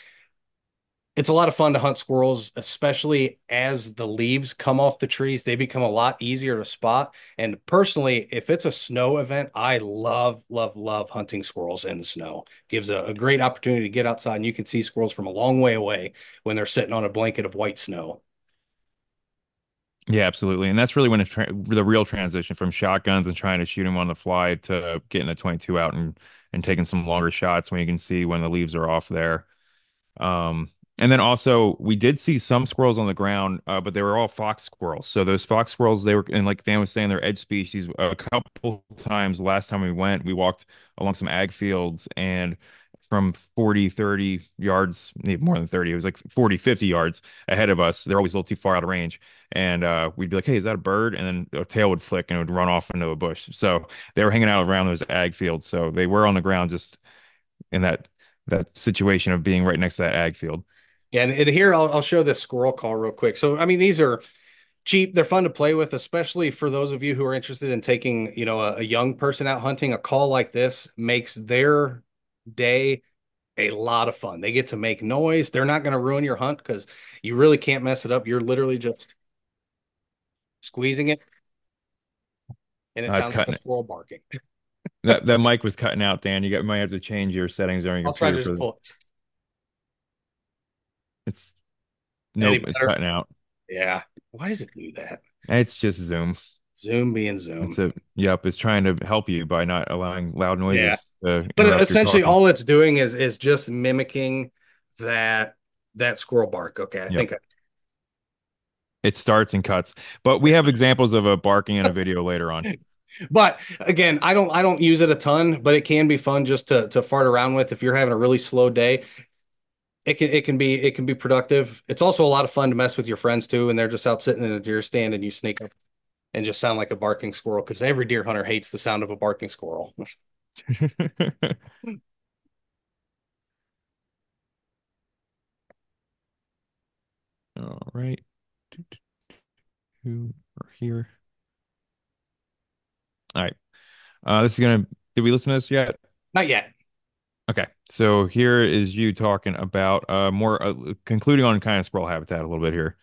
it's a lot of fun to hunt squirrels, especially as the leaves come off the trees. They become a lot easier to spot. And personally, if it's a snow event, I love, love, love hunting squirrels in the snow. Gives a great opportunity to get outside and you can see squirrels from a long way away when they're sitting on a blanket of white snow. Yeah, absolutely. And that's really when the real transition from shotguns and trying to shoot them on the fly to getting a 22 out and taking some longer shots when you can see when the leaves are off there. And then also we did see some squirrels on the ground, but they were all fox squirrels. So those fox squirrels, they were, and like Dan was saying, they're edge species. A couple times last time we went, we walked along some ag fields and from 40, 30 yards, more than 30, it was like 40, 50 yards ahead of us. They're always a little too far out of range. And we'd be like, hey, is that a bird? And then a tail would flick and it would run off into a bush. So they were hanging out around those ag fields. So they were on the ground just in that situation of being right next to that ag field. Yeah, and here I'll show this squirrel call real quick. So I mean, these are cheap. They're fun to play with, especially for those of you who are interested in taking, a young person out hunting. A call like this makes their day a lot of fun. They get to make noise. They're not going to ruin your hunt because you really can't mess it up. You're literally just squeezing it, and it It's sounds like a cutting it. squirrel barking. That mic was cutting out, Dan. You might have to change your settings on your I'll try to computer just for pull it. it's Any nope, it's better? cutting out. Yeah. Why does it do that? It's just Zoom. Zoom being It's Zoom. a Yep, it's trying to help you by not allowing loud Yeah. noises to But interrupt your essentially talking. all it's doing is just mimicking that that squirrel bark. Okay, I Yep. think It starts and cuts. But we have examples of a barking in a video later on. but again, I don't use it a ton, but it can be fun just to fart around with if you're having a really slow day. It can be productive. It's also a lot of fun to mess with your friends too, and they're just out sitting in a deer stand and you sneak up and just sound like a barking squirrel because every deer hunter hates the sound of a barking squirrel. All right. Who are here? All right. This is gonna. Did we listen to this yet? Not yet. Okay. So here is you talking about more concluding on kind of squirrel habitat a little bit here.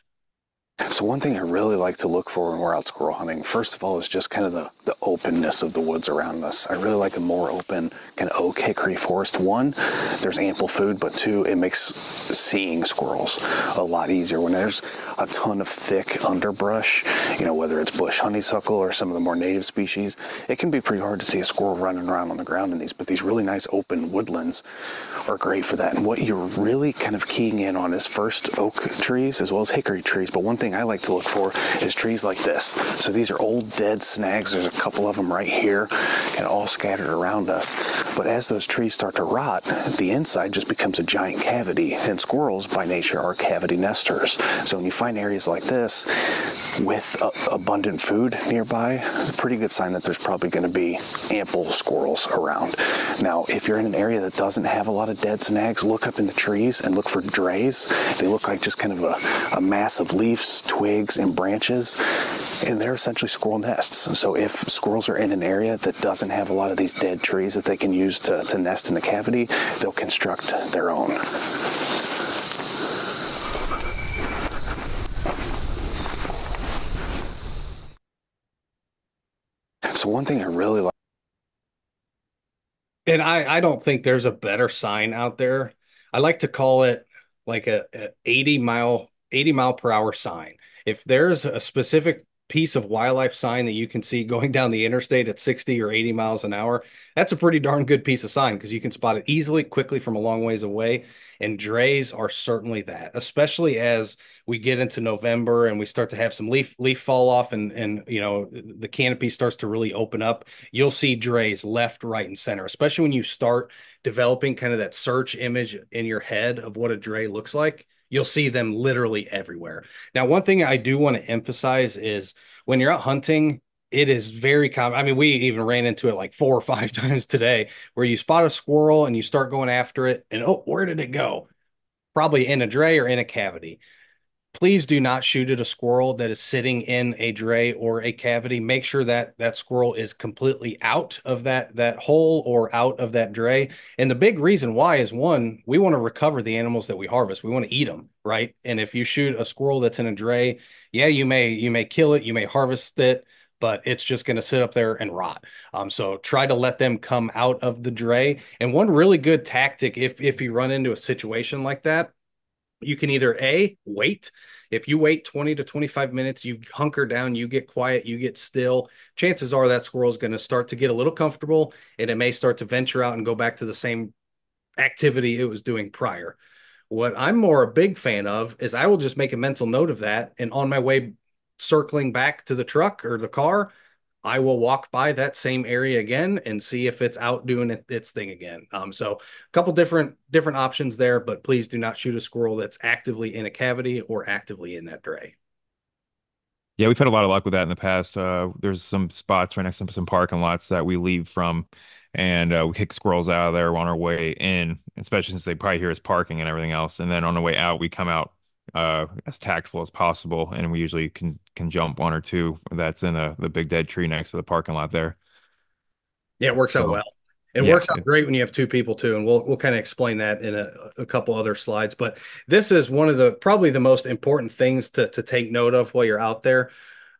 So one thing I really like to look for when we're out squirrel hunting, first of all, is just kind of the openness of the woods around us. I really like a more open kind of oak hickory forest. One, there's ample food, but two, it makes seeing squirrels a lot easier. When there's a ton of thick underbrush, whether it's bush honeysuckle or some of the more native species, it can be pretty hard to see a squirrel running around on the ground in these, but these really nice open woodlands are great for that. And what you're really kind of keying in on is first oak trees as well as hickory trees, but one thing I like to look for is trees like this. So these are old dead snags. There's a couple of them right here, kind of all scattered around us. But as those trees start to rot, the inside just becomes a giant cavity. And squirrels, by nature, are cavity nesters. So when you find areas like this with abundant food nearby, a pretty good sign that there's probably going to be ample squirrels around. Now, if you're in an area that doesn't have a lot of dead snags, look up in the trees and look for drays. They look like just kind of a mass of leaves, twigs, and branches, and they're essentially squirrel nests. So if squirrels are in an area that doesn't have a lot of these dead trees that they can use to nest in the cavity, they'll construct their own. So one thing I really like. And I don't think there's a better sign out there. I like to call it like a 80 mile per hour sign. If there's a specific piece of wildlife sign that you can see going down the interstate at 60 or 80 miles an hour, that's a pretty darn good piece of sign because you can spot it easily, quickly from a long ways away. And drays are certainly that, especially as we get into November and we start to have some leaf fall off and the canopy starts to really open up. You'll see drays left, right, and center, especially when you start developing kind of that search image in your head of what a dray looks like. You'll see them literally everywhere. Now, one thing I do want to emphasize is when you're out hunting, it is very common. I mean, we even ran into it like 4 or 5 times today where you spot a squirrel and you start going after it, and oh, where did it go? Probably in a dray or in a cavity. Please do not shoot at a squirrel that is sitting in a dray or a cavity. Make sure that that squirrel is completely out of that hole or out of that dray. And the big reason why is one, we want to recover the animals that we harvest. We want to eat them, right? And if you shoot a squirrel that's in a dray, yeah, you may kill it, you may harvest it, but it's just going to sit up there and rot. So try to let them come out of the dray. And one really good tactic, if you run into a situation like that, you can either A, wait. If you wait 20 to 25 minutes, you hunker down, you get quiet, you get still, chances are that squirrel is going to start to get a little comfortable and it may start to venture out and go back to the same activity it was doing prior. What I'm more a big fan of is I will just make a mental note of that. And on my way circling back to the truck or the car, I will walk by that same area again and see if it's out doing its thing again. So a couple different options there, but please do not shoot a squirrel that's actively in a cavity or actively in that dray. Yeah, we've had a lot of luck with that in the past. There's some spots right next to some parking lots that we leave from, and we kick squirrels out of there on our way in, especially since they probably hear us parking and everything else. And then on the way out, we come out as tactful as possible, and we usually can jump one or two that's in the big dead tree next to the parking lot there. Yeah, it works out So well. It yeah, works out great when you have two people too, and we'll kind of explain that in a couple other slides. But this is one of the probably the most important things to take note of while you're out there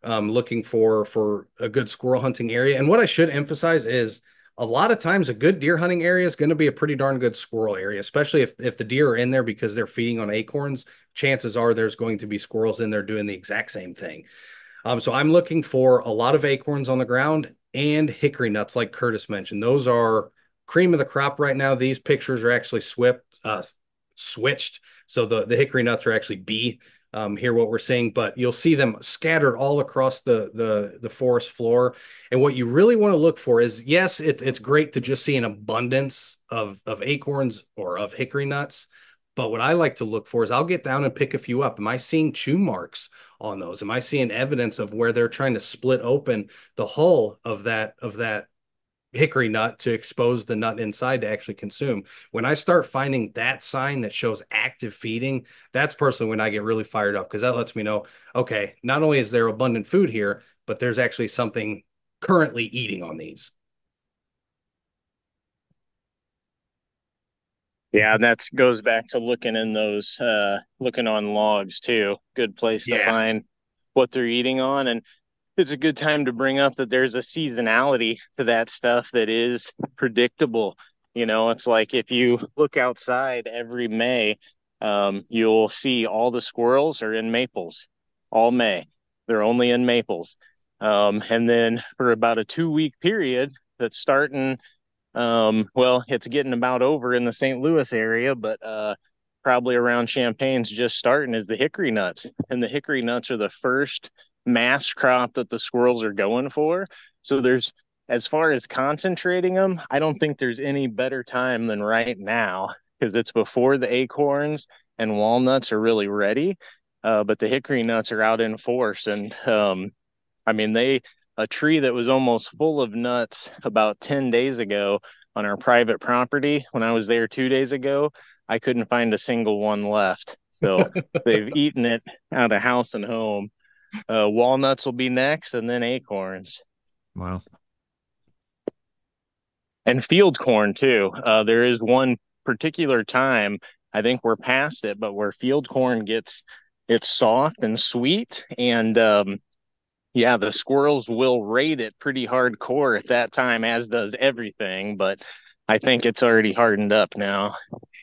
looking for a good squirrel hunting area. And what I should emphasize is a lot of times a good deer hunting area is going to be a pretty darn good squirrel area, especially if the deer are in there because they're feeding on acorns. Chances are there's going to be squirrels in there doing the exact same thing. So I'm looking for a lot of acorns on the ground and hickory nuts, like Curtis mentioned. Those are cream of the crop right now. These pictures are actually switched, so the hickory nuts are actually B. Here, what we're seeing, but you'll see them scattered all across the forest floor. And what you really want to look for is, yes, it's great to just see an abundance of acorns or of hickory nuts. But what I like to look for is I'll get down and pick a few up. Am I seeing chew marks on those? Am I seeing evidence of where they're trying to split open the hull of that hickory nut to expose the nut inside to actually consume? When I start finding that sign that shows active feeding, that's personally when I get really fired up, because that lets me know, okay, not only is there abundant food here, but there's actually something currently eating on these. Yeah, and that goes back to looking in those looking on logs too. Good place to Yeah. find what they're eating on. And it's a good time to bring up that there's a seasonality to that stuff that is predictable. It's like if you look outside every May, you'll see all the squirrels are in maples all May. They're only in maples. And then for about a 2 week period that's starting, well, it's getting about over in the St. Louis area, but probably around Champagne's just starting is the hickory nuts. And the hickory nuts are the first mass crop that the squirrels are going for. So as far as concentrating them, I don't think there's any better time than right now, because it's before the acorns and walnuts are really ready. But the hickory nuts are out in force. And I mean, a tree that was almost full of nuts about 10 days ago on our private property, when I was there 2 days ago, I couldn't find a single one left. So they've eaten it out of house and home. Walnuts will be next, and then acorns. Wow. And field corn too. There is one particular time, I think we're past it, but where field corn it's soft and sweet, and yeah, the squirrels will raid it pretty hardcore at that time, as does everything, but I think it's already hardened up now.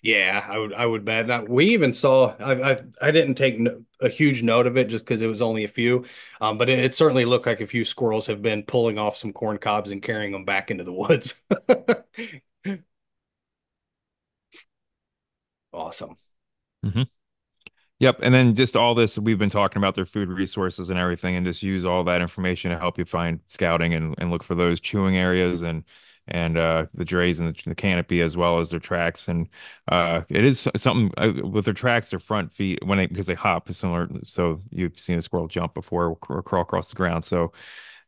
Yeah, I would bet. Now, we even saw. I didn't take a huge note of it just because it was only a few, but it certainly looked like a few squirrels have been pulling off some corn cobs and carrying them back into the woods. Awesome. Hmm. Yep. And then just all this, we've been talking about their food resources and everything, and just use all that information to help you find scouting and look for those chewing areas and the drays and the canopy, as well as their tracks. And it is something with their tracks, their front feet, because they hop is similar. So you've seen a squirrel jump before or crawl across the ground. So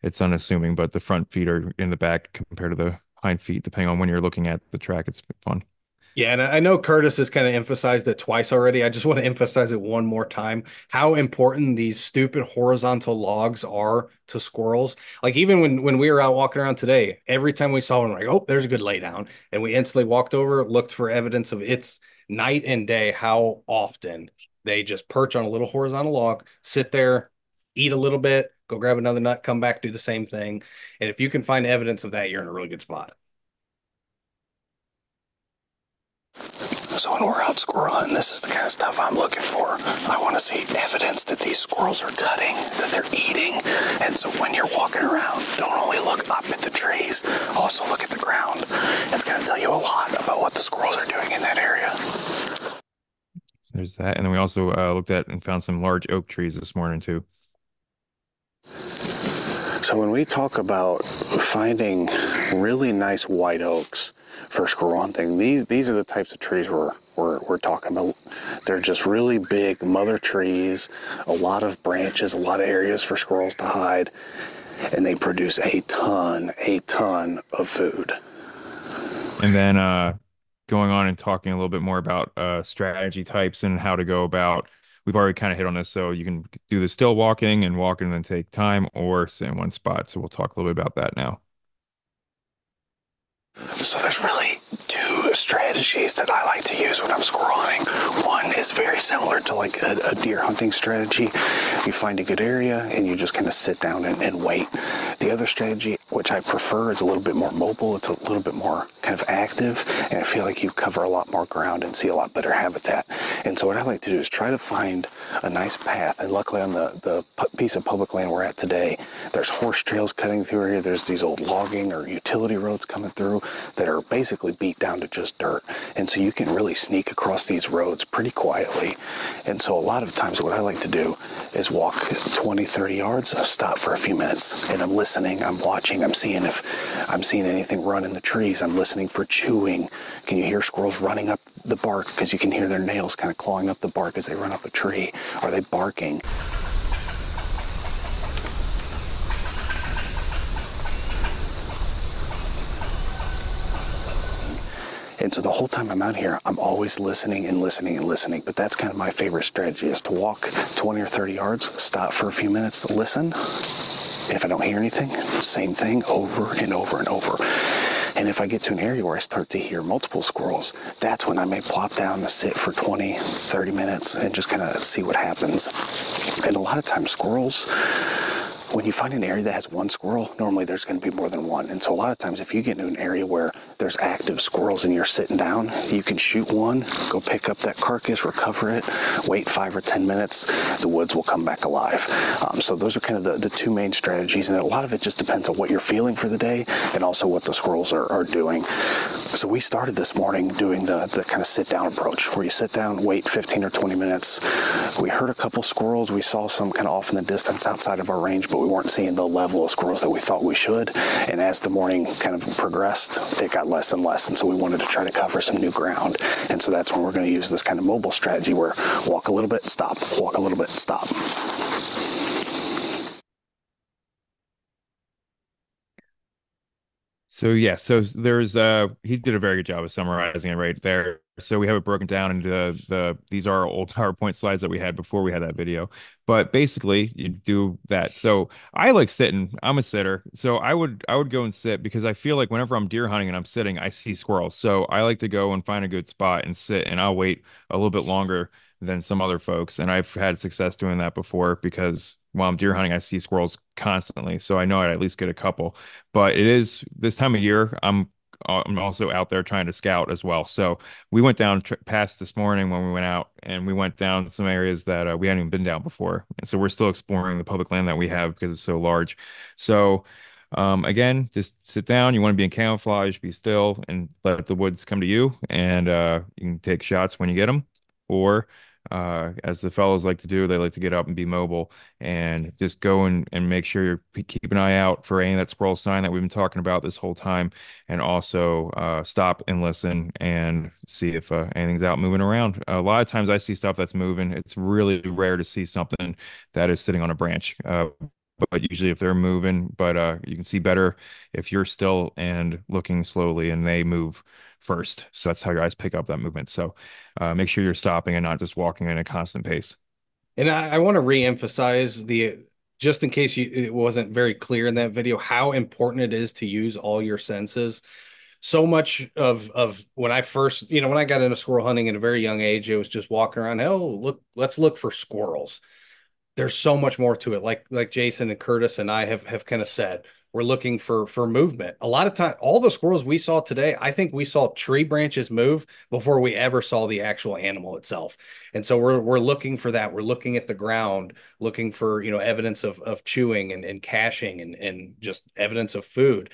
it's unassuming, but the front feet are in the back compared to the hind feet, depending on when you're looking at the track. It's fun. Yeah, and I know Curtis has kind of emphasized it twice already. I just want to emphasize it one more time, how important these stupid horizontal logs are to squirrels. Like even when we were out walking around today, every time we saw one, we're like, oh, there's a good lay down. And we instantly walked over, looked for evidence of it's night and day how often they just perch on a little horizontal log, sit there, eat a little bit, go grab another nut, come back, do the same thing. And if you can find evidence of that, you're in a really good spot. So when we're out squirrel hunting, this is the kind of stuff I'm looking for. I want to see evidence that these squirrels are cutting, that they're eating. And so when you're walking around, don't only look up at the trees, also look at the ground. It's going to tell you a lot about what the squirrels are doing in that area. So there's that. And then we also looked at and found some large oak trees this morning too. So when we talk about finding really nice white oaks for squirrel hunting, these are the types of trees we're talking about. They're just really big mother trees, a lot of branches, a lot of areas for squirrels to hide, and they produce a ton of food. And then going on and talking a little bit more about strategy types and how to go about. We've already kind of hit on this, so you can do the still walking and walk and then take time, or stay in one spot. So we'll talk a little bit about that now. So there's really two strategies that I like to use when I'm squirrel hunting. One is very similar to like a deer hunting strategy. You find a good area and you just kind of sit down and wait. The other strategy which I prefer. It's a little bit more mobile. It's a little bit more kind of active, and I feel like you cover a lot more ground and see a lot better habitat. And so what I like to do is try to find a nice path. And luckily on the piece of public land we're at today, there's horse trails cutting through here. There's these old logging or utility roads coming through that are basically beat down to just dirt. And so you can really sneak across these roads pretty quietly. And so a lot of times what I like to do is walk 20, 30 yards, stop for a few minutes, and I'm listening, I'm watching, I'm seeing if I'm seeing anything run in the trees. I'm listening for chewing. Can you hear squirrels running up the bark? Because you can hear their nails kind of clawing up the bark as they run up a tree. Are they barking? And so the whole time I'm out here, I'm always listening and listening and listening. But that's kind of my favorite strategy, is to walk 20 or 30 yards, stop for a few minutes, listen. If I don't hear anything, same thing over and over and over. And if I get to an area where I start to hear multiple squirrels, that's when I may plop down to sit for 20, 30 minutes and just kind of see what happens. And a lot of times squirrels, when you find an area that has one squirrel, normally there's going to be more than one. And so a lot of times if you get into an area where there's active squirrels and you're sitting down, you can shoot one, go pick up that carcass, recover it, wait 5 or 10 minutes, the woods will come back alive. So those are kind of the two main strategies. And a lot of it just depends on what you're feeling for the day and also what the squirrels are doing. So we started this morning doing the kind of sit down approach, where you sit down, wait 15 or 20 minutes. We heard a couple squirrels. We saw some kind of off in the distance outside of our range, but we weren't seeing the level of squirrels that we thought we should. And as the morning kind of progressed, it got less and less. And so we wanted to try to cover some new ground. And so that's when we're going to use this kind of mobile strategy where walk a little bit, stop, walk a little bit, stop. So yeah, so there's he did a very good job of summarizing it right there. So we have it broken down into these are old PowerPoint slides that we had before we had that video. But basically you do that. So I like sitting. I'm a sitter. So I would go and sit because I feel like whenever I'm deer hunting and I'm sitting, I see squirrels. So I like to go and find a good spot and sit, and I'll wait a little bit longer than some other folks. And I've had success doing that before because while I'm deer hunting, I see squirrels constantly. So I know I'd at least get a couple. But it is this time of year, I'm also out there trying to scout as well. So we went down past this morning when we went out, and we went down some areas that we hadn't even been down before. And so we're still exploring the public land that we have because it's so large. So again, just sit down. You want to be in camouflage, be still, and let the woods come to you. And you can take shots when you get them, or as the fellows like to do, they like to get up and be mobile and just go and make sure keep an eye out for any of that squirrel sign that we've been talking about this whole time, and also stop and listen and see if anything's out moving around. A lot of times I see stuff that's moving. It's really rare to see something that is sitting on a branch. But usually if they're moving, but you can see better if you're still and looking slowly and they move first. So that's how your eyes pick up that movement. So make sure you're stopping and not just walking at a constant pace. And I want to reemphasize just in case it wasn't very clear in that video, how important it is to use all your senses. So much of when I first, when I got into squirrel hunting at a very young age, it was just walking around. Oh, look, let's look for squirrels. There's so much more to it. Like Jason and Curtis and I have kind of said, we're looking for movement. A lot of time, all the squirrels we saw today, I think we saw tree branches move before we ever saw the actual animal itself. And so we're looking for that. We're looking at the ground, looking for evidence of chewing and caching and just evidence of food.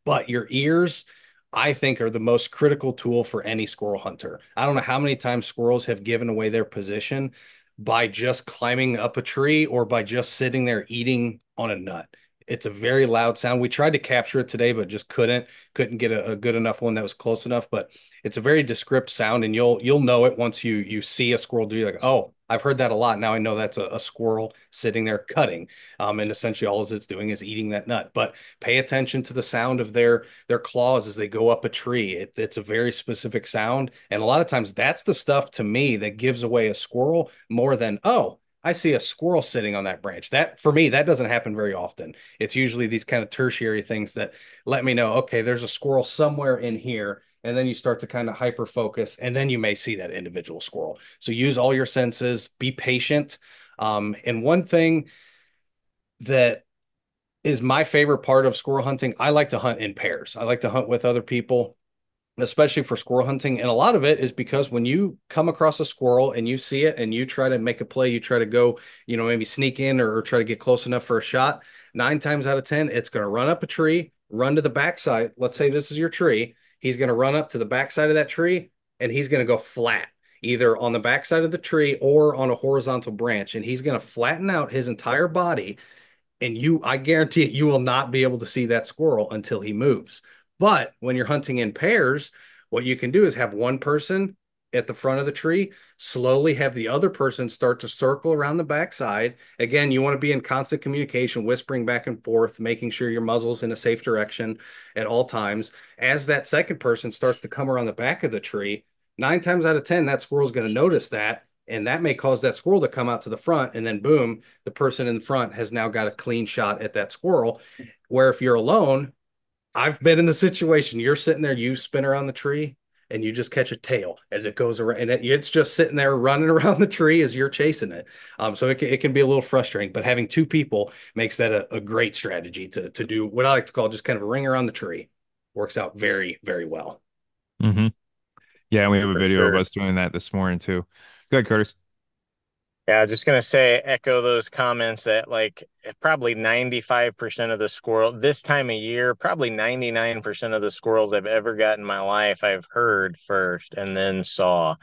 But your ears, I think, are the most critical tool for any squirrel hunter. I don't know how many times squirrels have given away their position by just climbing up a tree or by just sitting there eating on a nut. It's a very loud sound. We tried to capture it today, but just couldn't get a good enough one that was close enough. But it's a very descript sound, and you'll know it once you see a squirrel do. You're like, oh, I've heard that a lot. Now I know that's a squirrel sitting there cutting. And essentially all it's doing is eating that nut. But pay attention to the sound of their claws as they go up a tree. It's a very specific sound. And a lot of times that's the stuff to me that gives away a squirrel more than, oh, I see a squirrel sitting on that branch. That for me, that doesn't happen very often. It's usually these kind of tertiary things that let me know, okay, there's a squirrel somewhere in here. And then you start to kind of hyper focus, and then you may see that individual squirrel. So use all your senses, be patient. And one thing that is my favorite part of squirrel hunting. I like to hunt in pairs. I like to hunt with other people, especially for squirrel hunting. And a lot of it is because when you come across a squirrel and you see it and you try to make a play, you try to go, maybe sneak in or try to get close enough for a shot. 9 times out of 10, it's going to run up a tree, run to the backside. Let's say this is your tree. He's going to run up to the backside of that tree and he's going to go flat, either on the backside of the tree or on a horizontal branch. And he's going to flatten out his entire body, and I guarantee it, you will not be able to see that squirrel until he moves. But when you're hunting in pairs, what you can do is have one person at the front of the tree, slowly have the other person start to circle around the backside. Again, you want to be in constant communication, whispering back and forth, making sure your muzzle's in a safe direction at all times. As that second person starts to come around the back of the tree, 9 times out of 10, that squirrel's going to notice that, and that may cause that squirrel to come out to the front, and then boom, the person in the front has now got a clean shot at that squirrel. Where if you're alone, I've been in the situation, you're sitting there, you spin around the tree and you just catch a tail as it goes around, and it's just sitting there running around the tree as you're chasing it. So it can be a little frustrating, but having two people makes that a great strategy to do what I like to call just kind of a ring around the tree. Works out very, very well. Hmm. Yeah, we have a For video of sure. us doing that this morning too. Go ahead, Curtis. Yeah, just gonna say, echo those comments that like probably 95% of the squirrel this time of year, probably 99% of the squirrels I've ever got in my life, I've heard first and then saw.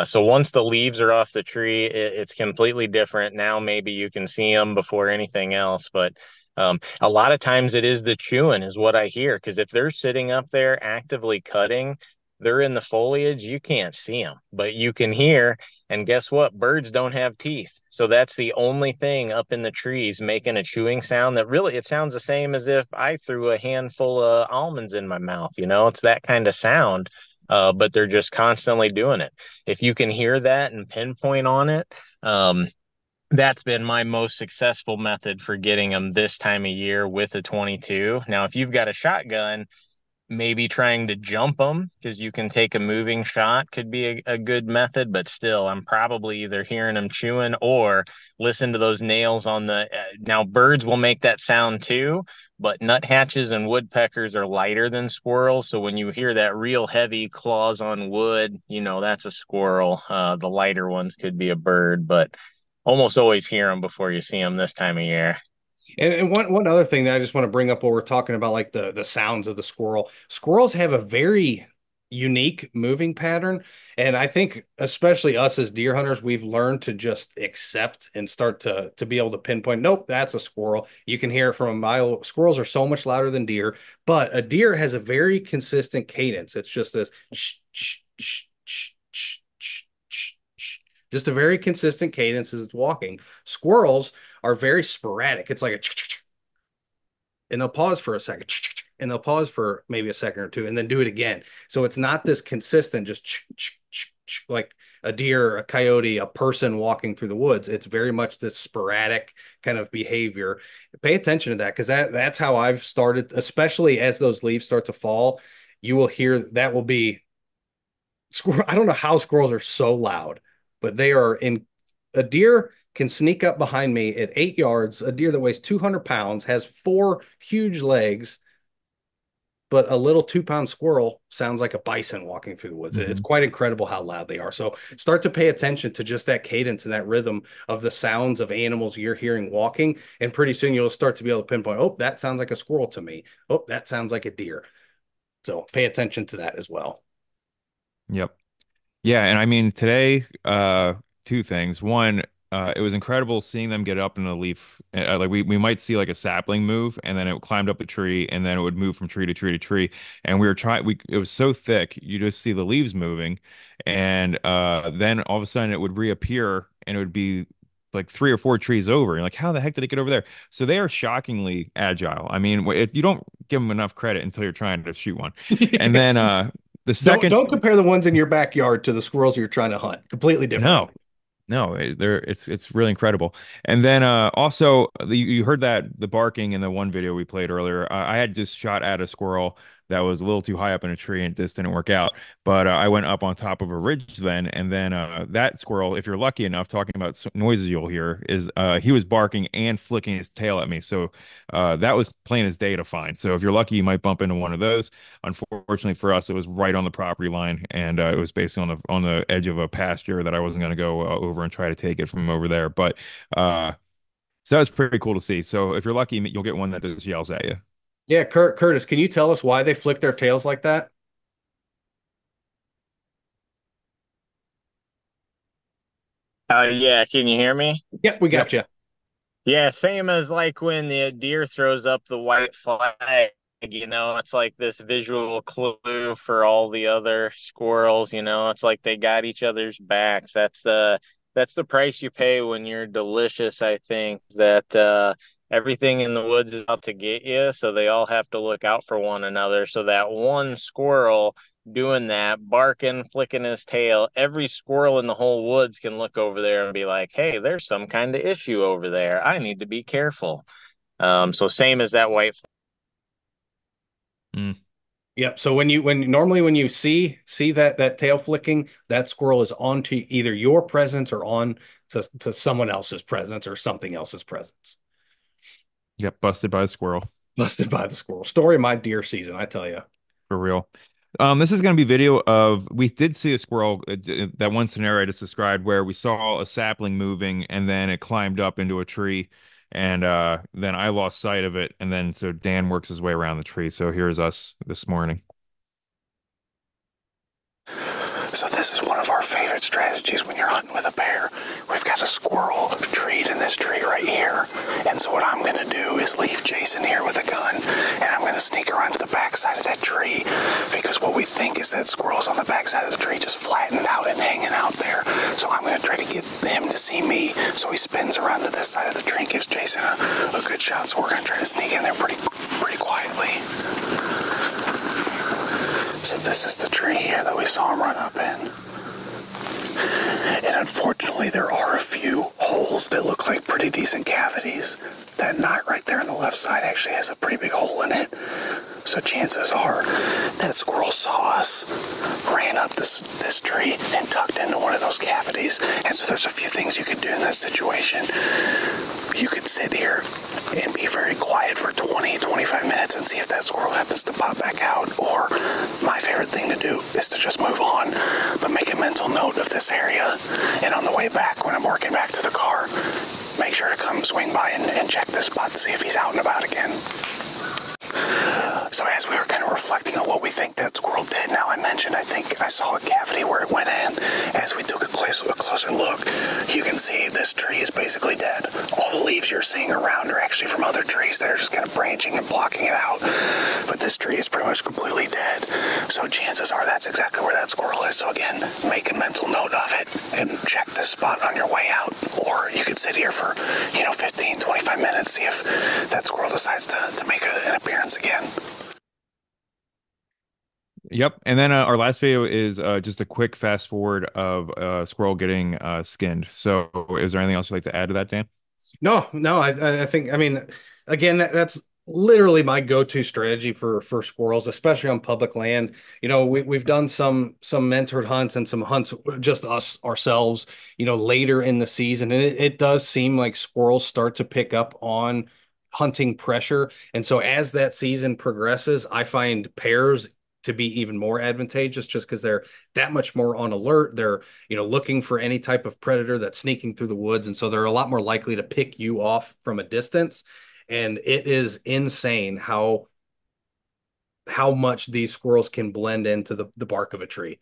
So once the leaves are off the tree, it's completely different. Now maybe you can see them before anything else, but a lot of times it is the chewing is what I hear. Because if they're sitting up there actively cutting, they're in the foliage, you can't see them, but you can hear. And guess what? Birds don't have teeth. So that's the only thing up in the trees making a chewing sound that really it sounds the same as if I threw a handful of almonds in my mouth. It's that kind of sound. But they're just constantly doing it. If you can hear that and pinpoint on it, that's been my most successful method for getting them this time of year with a 22. Now, if you've got a shotgun, maybe trying to jump them because you can take a moving shot could be a good method, but still I'm probably either hearing them chewing or listen to those nails on the now birds will make that sound too, but nuthatches and woodpeckers are lighter than squirrels, so when you hear that real heavy claws on wood, that's a squirrel. The lighter ones could be a bird, but almost always hear them before you see them this time of year. And one other thing that I just want to bring up while we're talking about like the sounds of the squirrel. Squirrels have a very unique moving pattern, and I think especially us as deer hunters, we've learned to just accept and start to be able to pinpoint, nope, that's a squirrel. You can hear it from a mile. Squirrels are so much louder than deer, but a deer has a very consistent cadence. It's just this shh, shh, shh, shh, shh, shh, shh, shh. Just a very consistent cadence as it's walking. Squirrels are very sporadic. It's like a and they'll pause for a second and they'll pause for maybe a second or two and then do it again. So it's not this consistent, just like a deer, a coyote, a person walking through the woods. It's very much this sporadic kind of behavior. Pay attention to that because that's how I've started, especially as those leaves start to fall. You will hear that will be squirrel. I don't know how squirrels are so loud, but they are in a deer can sneak up behind me at 8 yards. A deer that weighs 200 pounds has four huge legs, but a little 2 pound squirrel sounds like a bison walking through the woods. It's Hmm. quite incredible how loud they are. So start to pay attention to just that cadence and that rhythm of the sounds of animals you're hearing walking. And pretty soon you'll start to be able to pinpoint, oh, that sounds like a squirrel to me. Oh, that sounds like a deer. So pay attention to that as well. Yep. Yeah, and I mean today, two things. One, it was incredible seeing them get up in a leaf. Like we might see like a sapling move, and then it climbed up a tree, and then it would move from tree to tree to tree. And we were trying. We it was so thick, you just see the leaves moving, and then all of a sudden it would reappear, and it would be like three or four trees over. You're like, how the heck did it get over there? So they are shockingly agile. I mean, you don't give them enough credit until you're trying to shoot one. And then the Don't second. don't compare the ones in your backyard to the squirrels you're trying to hunt. Completely different. No, no, it's really incredible. And then also you heard that the barking in the one video we played earlier. I had just shot at a squirrel that was a little too high up in a tree and this didn't work out. But I went up on top of a ridge then, and then that squirrel, if you're lucky enough, talking about noises you'll hear, is he was barking and flicking his tail at me. So that was plain as day to find. So if you're lucky, you might bump into one of those. Unfortunately for us, it was right on the property line, and it was basically on the edge of a pasture that I wasn't going to go over and try to take it from over there. But so that was pretty cool to see. So if you're lucky, you'll get one that just yells at you. Yeah, Curtis, can you tell us why they flick their tails like that? Yeah, can you hear me? Yep, we got Yep. you. Yeah, same as like when the deer throws up the white flag, it's like this visual clue for all the other squirrels, it's like they got each other's backs. That's the price you pay when you're delicious, I think, that everything in the woods is out to get you, so they all have to look out for one another. So that one squirrel doing that, barking, flicking his tail, every squirrel in the whole woods can look over there and be like, hey, there's some kind of issue over there. I need to be careful. So same as that white. Mm, Yep. So when you see that tail flicking, that squirrel is on to either your presence or on to someone else's presence or something else's presence. yep. Busted by a squirrel. Busted by the squirrel. Story of my deer season, I tell you. For real. This is going to be video of we did see a squirrel that one scenario I just described where we saw a sapling moving and then it climbed up into a tree and then I lost sight of it and then so Dan works his way around the tree. So here's us this morning. So this is one of our favorite strategies when you're hunting with a bear. We've got a squirrel treed in this tree right here. And so what I'm going to do is leave Jason here with a gun, and I'm going to sneak around to the back side of that tree, because what we think is that squirrel's on the back side of the tree just flattened out and hanging out there. So I'm going to try to get him to see me, so he spins around to this side of the tree and gives Jason a good shot. So we're going to try to sneak in there pretty quietly. So this is the tree here that we saw him run up in. And unfortunately, there are a few holes that look like pretty decent cavities. That knot right there on the left side actually has a pretty big hole in it. So chances are that squirrel saw us, ran up this tree, and tucked into one of those cavities. And so there's a few things you could do in that situation. You could sit here and be very quiet for 20-25 minutes and see if that squirrel happens to pop back out. Or my favorite thing to do is to just move on, but make a mental note of this area. And on the way back, when I'm working back to the car, make sure to come swing by and check this spot to see if he's out and about again. So as we were kind of reflecting on what we think that squirrel did, now I mentioned I think I saw a cavity where it went in. As we took a closer look, you can see this tree is basically dead. All the leaves you're seeing around are actually from other trees that are just kind of branching and blocking it out. But this tree is pretty much completely dead. So chances are that's exactly where that squirrel is. So again, make a mental note of it and check this spot on your way out. Or you could sit here for, 15-25 minutes, see if that squirrel decides to make an appearance again. Yep. And then our last video is just a quick fast forward of squirrel getting skinned. So is there anything else you'd like to add to that, Dan? No, I think, I mean, again, that's literally my go-to strategy for squirrels, especially on public land. We've done some mentored hunts and some hunts just us ourselves, later in the season, and it does seem like squirrels start to pick up on hunting pressure. And so as that season progresses, I find pairs to be even more advantageous just because they're that much more on alert. They're looking for any type of predator that's sneaking through the woods. And so they're a lot more likely to pick you off from a distance. And it is insane how much these squirrels can blend into the bark of a tree.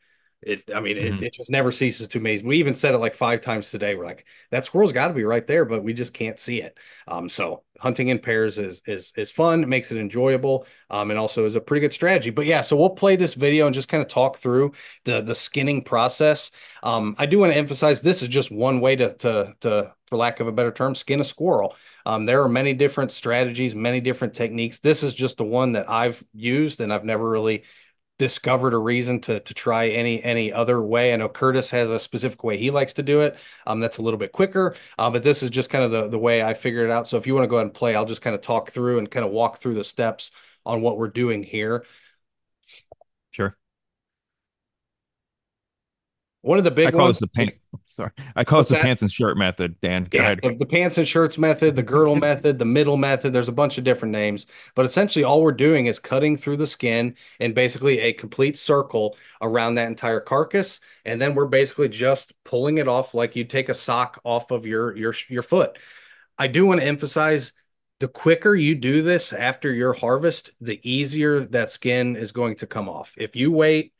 I mean, Hmm. it just never ceases to amaze. We even said it like 5 times today. We're like, that squirrel's got to be right there, but we just can't see it. So hunting in pairs is fun. It makes it enjoyable, and also is a pretty good strategy. But yeah, so we'll play this video and just kind of talk through the skinning process. I do want to emphasize this is just one way to for lack of a better term, skin a squirrel. There are many different strategies, many different techniques. This is just the one that I've used, and I've never really discovered a reason to try any other way. I know Curtis has a specific way he likes to do it. That's a little bit quicker, but this is just kind of the way I figured it out. So if you want to go ahead and play, I'll just kind of talk through and kind of walk through the steps on what we're doing here. One of the I big call this ones, the pant. Sorry, I call this what's the that? pants and shirt method. Dan, go Yeah, ahead. the pants and shirts method, the girdle method, the middle method, there's a bunch of different names, but essentially all we're doing is cutting through the skin and basically a complete circle around that entire carcass. And then we're basically just pulling it off like you take a sock off of your foot. I do want to emphasize the quicker you do this after your harvest, the easier that skin is going to come off. If you wait,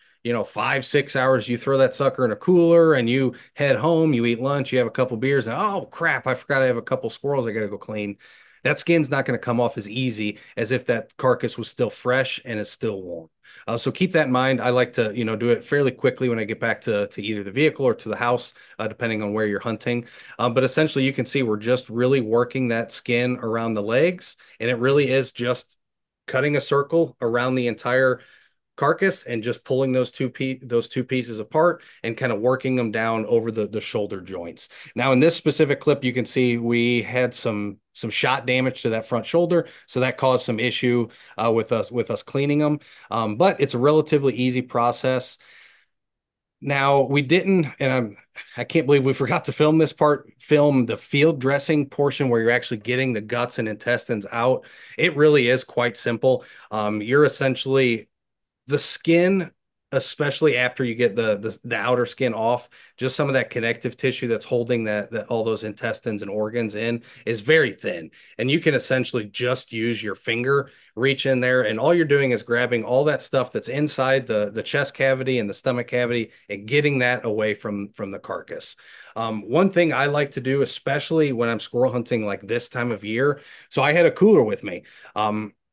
5, 6 hours, you throw that sucker in a cooler and you head home, you eat lunch, you have a couple beers, and oh crap, I forgot I have a couple squirrels I got to go clean. That skin's not going to come off as easy as if that carcass was still fresh and is still warm. So keep that in mind. I like to, do it fairly quickly when I get back to either the vehicle or to the house, depending on where you're hunting. But essentially, you can see we're just really working that skin around the legs, and it really is just cutting a circle around the entire carcass and just pulling those two pieces apart and kind of working them down over the shoulder joints. Now, in this specific clip, you can see we had some shot damage to that front shoulder, so that caused some issue with us cleaning them. But it's a relatively easy process. Now we didn't, and I can't believe we forgot to film this part, film the field dressing portion where you're actually getting the guts and intestines out. It really is quite simple. You're essentially the skin, especially after you get the outer skin off, just some of that connective tissue that's holding that all those intestines and organs in is very thin. And you can essentially just use your finger, reach in there, and all you're doing is grabbing all that stuff that's inside the chest cavity and the stomach cavity and getting that away from the carcass. One thing I like to do, especially when I'm squirrel hunting like this time of year, so I had a cooler with me.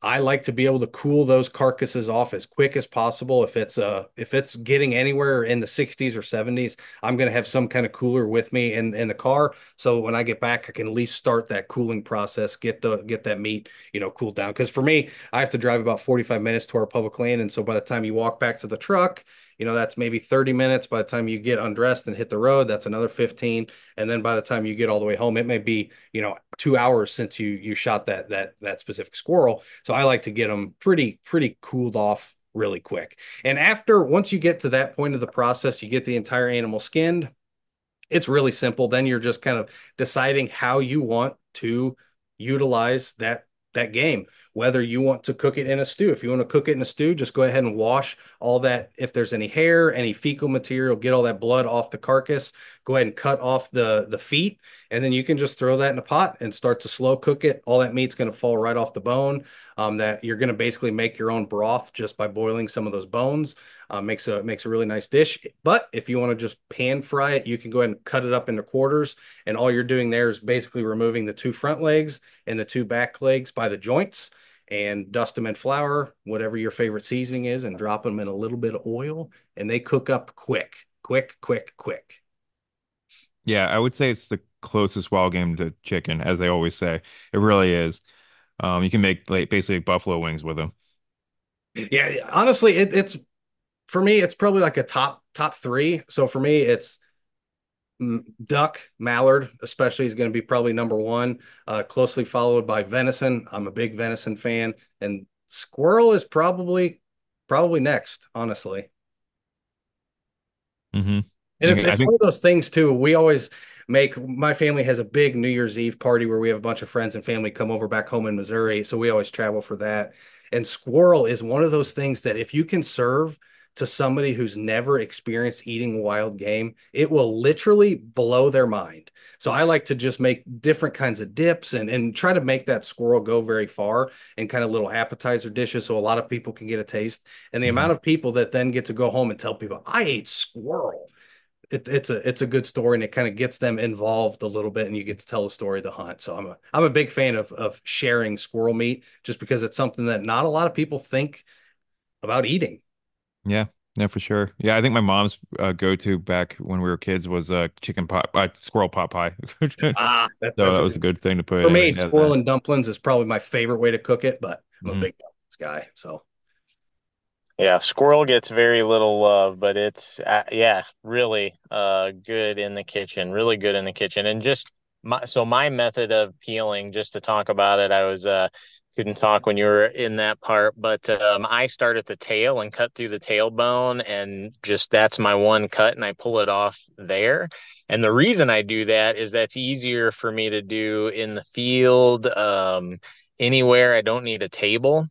I like to be able to cool those carcasses off as quick as possible. If it's getting anywhere in the 60s or 70s, I'm going to have some kind of cooler with me in the car. So when I get back, I can at least start that cooling process, get that meat, cooled down. Because for me, I have to drive about 45 minutes to our public land, and so by the time you walk back to the truck, that's maybe 30 minutes. By the time you get undressed and hit the road, that's another 15. And then by the time you get all the way home, it may be, 2 hours since you shot that specific squirrel. So I like to get them pretty cooled off really quick. And once you get to that point of the process, you get the entire animal skinned. It's really simple. Then you're just kind of deciding how you want to utilize that game. Whether you want to cook it in a stew. If you want to cook it in a stew, just go ahead and wash all that. If there's any hair, any fecal material, get all that blood off the carcass. Go ahead and cut off the feet, and then you can just throw that in a pot and start to slow cook it. All that meat's going to fall right off the bone. That you're going to basically make your own broth just by boiling some of those bones. Makes a really nice dish. But if you want to just pan fry it, you can go ahead and cut it up into quarters. And all you're doing there is basically removing the two front legs and the two back legs by the joints and dust them in flour, whatever your favorite seasoning is, and drop them in a little bit of oil. And they cook up quick, quick, quick, quick. Yeah, I would say it's the closest wild game to chicken, as they always say. It really is. You can make like basically buffalo wings with them. Yeah, honestly, it's for me, it's probably like a top three. So for me, it's duck, mallard, especially is going to be probably number one, closely followed by venison. I'm a big venison fan, and squirrel is probably next, honestly. Hmm. And it's I it's one think. of those things too. We always make my family has a big New Year's Eve party where we have a bunch of friends and family come over back home in Missouri. So we always travel for that. And squirrel is one of those things that if you can serve to somebody who's never experienced eating wild game, it will literally blow their mind. So I like to just make different kinds of dips and try to make that squirrel go very far and kind of little appetizer dishes so a lot of people can get a taste. And the Mhm. amount of people that then get to go home and tell people, I ate squirrel, it's a good story and it kind of gets them involved a little bit and you get to tell the story of the hunt. So I'm a big fan of sharing squirrel meat just because it's something that not a lot of people think about eating. Yeah, yeah, for sure. Yeah, I think my mom's go-to back when we were kids was chicken pot, squirrel pot pie. Ah, that, So that's that a was a good good thing to put for in. me. Yeah, Squirrel and dumplings is probably my favorite way to cook it, but I'm a hmm. big dumplings guy. So Yeah, squirrel gets very little love, but it's yeah, really good in the kitchen, really good in the kitchen. And just my method of peeling, just to talk about it, I was couldn't talk when you were in that part, but I start at the tail and cut through the tailbone, and just that's my one cut, and I pull it off there. And the reason I do that is that's easier for me to do in the field, anywhere. I don't need a table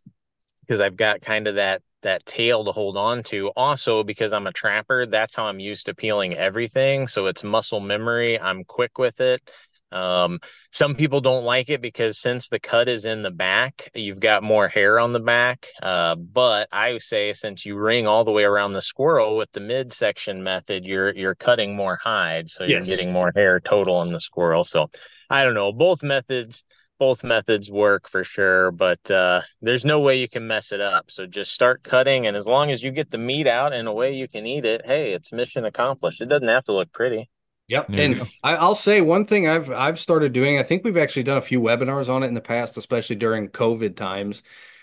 because I've got kind of that tail to hold on to. Also, because I'm a trapper, that's how I'm used to peeling everything. So it's muscle memory. I'm quick with it. Um, some people don't like it because since the cut is in the back, you've got more hair on the back. But I say since you ring all the way around the squirrel with the midsection method, you're cutting more hide, so you're Yes. getting more hair total on the squirrel. So I don't know. Both methods work for sure, but there's no way you can mess it up. So just start cutting, and as long as you get the meat out in a way you can eat it, hey, it's mission accomplished. It doesn't have to look pretty. Yep. There you And go. I'll say one thing I've started doing. I think we've actually done a few webinars on it in the past, especially during COVID times.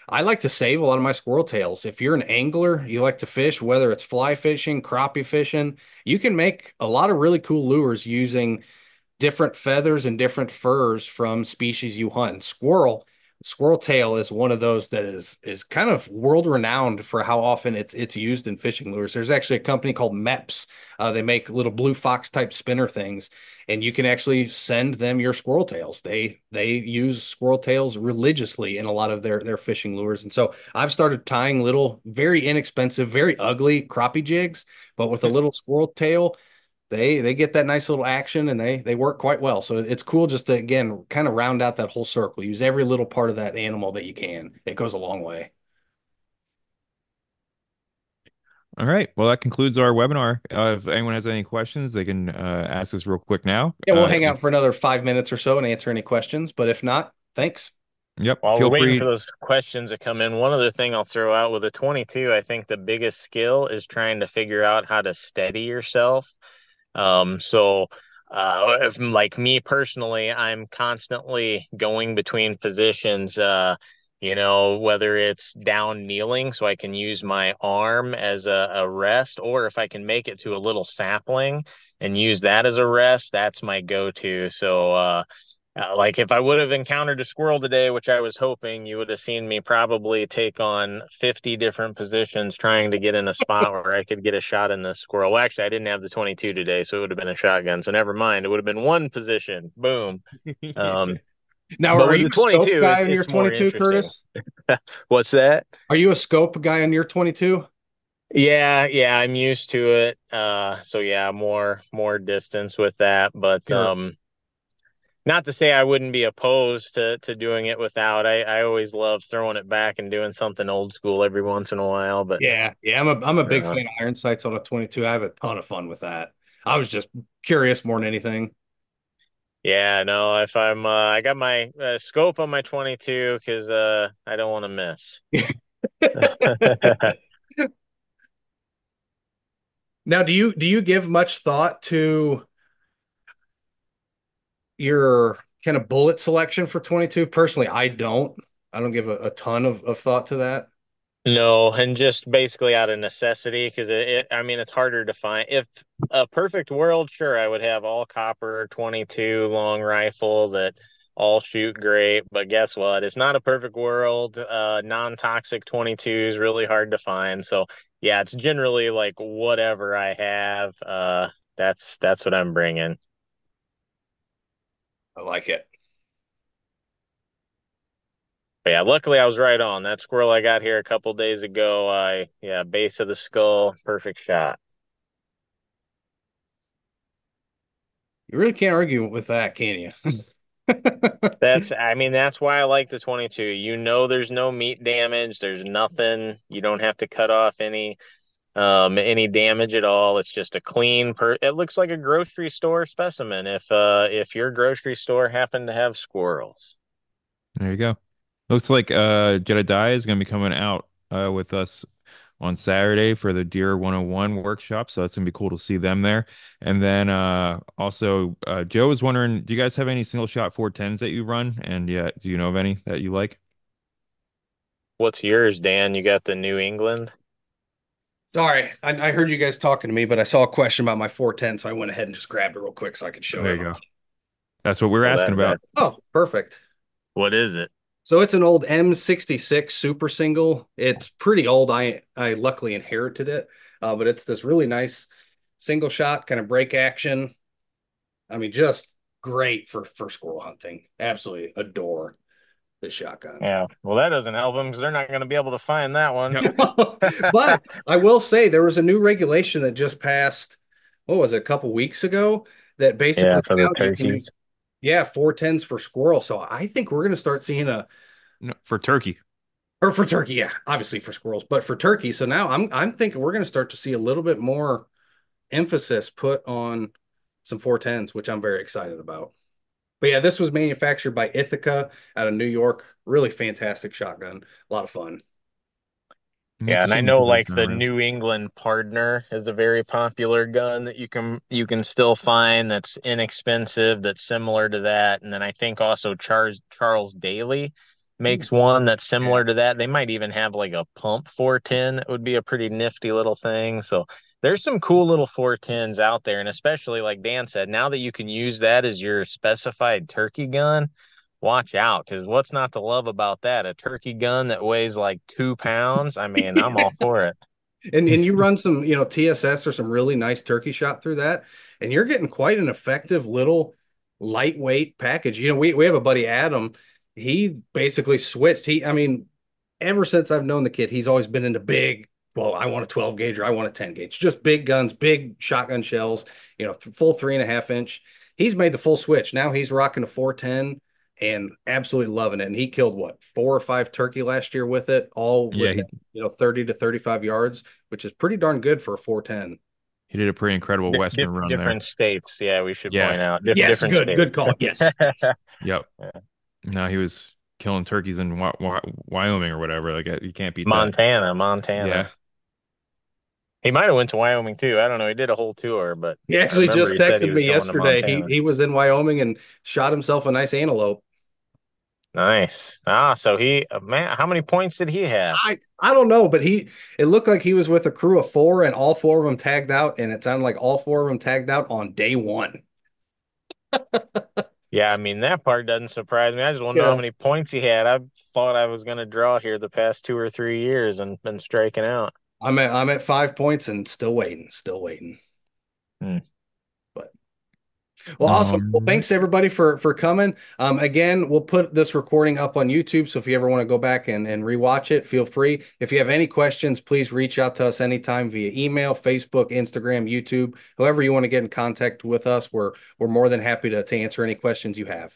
I like to save a lot of my squirrel tails. If you're an angler, you like to fish, whether it's fly fishing, crappie fishing, you can make a lot of really cool lures using different feathers and different furs from species you hunt. Squirrel tail is one of those that is kind of world renowned for how often it's used in fishing lures. There's actually a company called MEPS. They make little blue fox type spinner things, and you can actually send them your squirrel tails. They use squirrel tails religiously in a lot of their fishing lures. And so I've started tying little, very inexpensive, very ugly crappie jigs, but with a little squirrel tail, they get that nice little action, and they work quite well. So it's cool just to again kind of round out that whole circle. Use every little part of that animal that you can. It goes a long way. All right. Well, that concludes our webinar. If anyone has any questions, they can ask us real quick now. Yeah, we'll hang out for another 5 minutes or so and answer any questions. But if not, thanks. Yep. While we're Feel waiting for free. those questions to come in, one other thing I'll throw out with a 22, I think the biggest skill is trying to figure out how to steady yourself. So, if, like me personally, I'm constantly going between positions, whether it's down kneeling so I can use my arm as a rest, or if I can make it to a little sapling and use that as a rest, that's my go-to. So, like if I would have encountered a squirrel today, which I was hoping, you would have seen me probably take on 50 different positions trying to get in a spot where I could get a shot in this squirrel. Well, actually, I didn't have the 22 today, so it would have been a shotgun. So never mind. It would have been one position. Boom. Um, Now, but are with you the a scope 22, guy on your it's more 22, interesting. Curtis? What's that? Are you a scope guy on your 22? Yeah, yeah, I'm used to it. So yeah, more distance with that, but Sure. not to say I wouldn't be opposed to doing it without. I always love throwing it back and doing something old school every once in a while. But Yeah. I'm a big uh, fan of iron sights on a 22. I have a ton of fun with that. I was just curious more than anything. yeah, no, if I got my scope on my 22 because I don't want to miss. Now, do you give much thought to your kind of bullet selection for 22? Personally, I don't. I don't give a ton of thought to that. No, and just basically out of necessity because I mean, it's harder to find. If a perfect world, sure, I would have all copper 22 long rifle that all shoot great. But guess what? It's not a perfect world. Non-toxic 22 is really hard to find. So yeah, it's generally like whatever I have. That's what I'm bringing. I like it. But yeah, luckily I was right on. That squirrel I got here a couple days ago, yeah, base of the skull, perfect shot. You really can't argue with that, can you? I mean, that's why I like the 22. You know, there's no meat damage. There's nothing. You don't have to cut off any damage at all. It's just a it looks like a grocery store specimen if your grocery store happened to have squirrels. There you go. Looks like Jedediah is going to be coming out with us on Saturday for the Deer 101 workshop. So that's going to be cool to see them there. And then also, Joe was wondering, do you guys have any single shot 410s that you run? And yeah, do you know of any that you like? What's yours, Dan? You got the New England? Sorry, I heard you guys talking to me, but I saw a question about my 410, so I went ahead and just grabbed it real quick so I could show There you everyone. go. That's what we're Oh, asking that about. Oh, perfect. what is it? So it's an old M66 Super Single. It's pretty old. I luckily inherited it, but it's this really nice single shot kind of break action. I mean, just great for squirrel hunting. Absolutely adore this shotgun. Yeah. Well, that doesn't help them because they're not going to be able to find that one. Yep. But I will say there was a new regulation that just passed, what was it, a couple weeks ago, that Yeah, basically for the now you can use, turkeys. yeah, 410s for squirrel. So I think we're going to start seeing No, for turkey. or for turkey, yeah, obviously for squirrels, but for turkey. So now I'm thinking we're going to start to see a little bit more emphasis put on some 410s, which I'm very excited about. But yeah, this was manufactured by Ithaca out of New York. Really fantastic shotgun. A lot of fun. Let me Yeah, and see I if I know get this like the number. New England Partner is a very popular gun that you can still find that's inexpensive, that's similar to that. And then I think also Charles Daly makes one that's Yeah. similar to that. They might even have like a pump 410 that would be a pretty nifty little thing. So there's some cool little 410s out there. And especially like Dan said, now that you can use that as your specified turkey gun, watch out, because what's not to love about that? A turkey gun that weighs like 2 pounds. I mean, I'm all for it. And you run some, TSS or some really nice turkey shot through that, and you're getting quite an effective little lightweight package. We have a buddy Adam. He basically switched. I mean, ever since I've known the kid, he's always been into big. Well, I want a 12 gauge or I want a 10 gauge, just big guns, big shotgun shells, full 3.5 inch. He's made the full switch. Now he's rocking a 410 and absolutely loving it. And he killed what, 4 or 5 turkey last year with it, all Yeah, within, 30 to 35 yards, which is pretty darn good for a 410. he did a pretty incredible Western run there. Different states. Yeah, we should Yeah. point out Yes, different good, states. good call. Yes, yes. Yep. No, he was killing turkeys in Wyoming or whatever. Like you can't beat that. Montana, Yeah. Montana. He might have went to Wyoming too. I don't know. He did a whole tour, but He I actually remember just he said he texted was me going to yesterday. He Montana. he was in Wyoming and shot himself a nice antelope. Nice. So man, how many points did he have? I don't know, but it looked like he was with a crew of four, and all four of them tagged out, and it sounded like all four of them tagged out on day one. Yeah, I mean that part doesn't surprise me. I just want to know how Yeah. many points he had. I thought I was going to draw here the past 2 or 3 years and been striking out. I'm at 5 points and still waiting, still waiting. Hmm. But well, awesome. Well, Um, thanks everybody for coming. Again, we'll put this recording up on YouTube, so if you ever want to go back and rewatch it, feel free. If you have any questions, please reach out to us anytime via email, Facebook, Instagram, YouTube, however you want to get in contact with us. We're more than happy to answer any questions you have.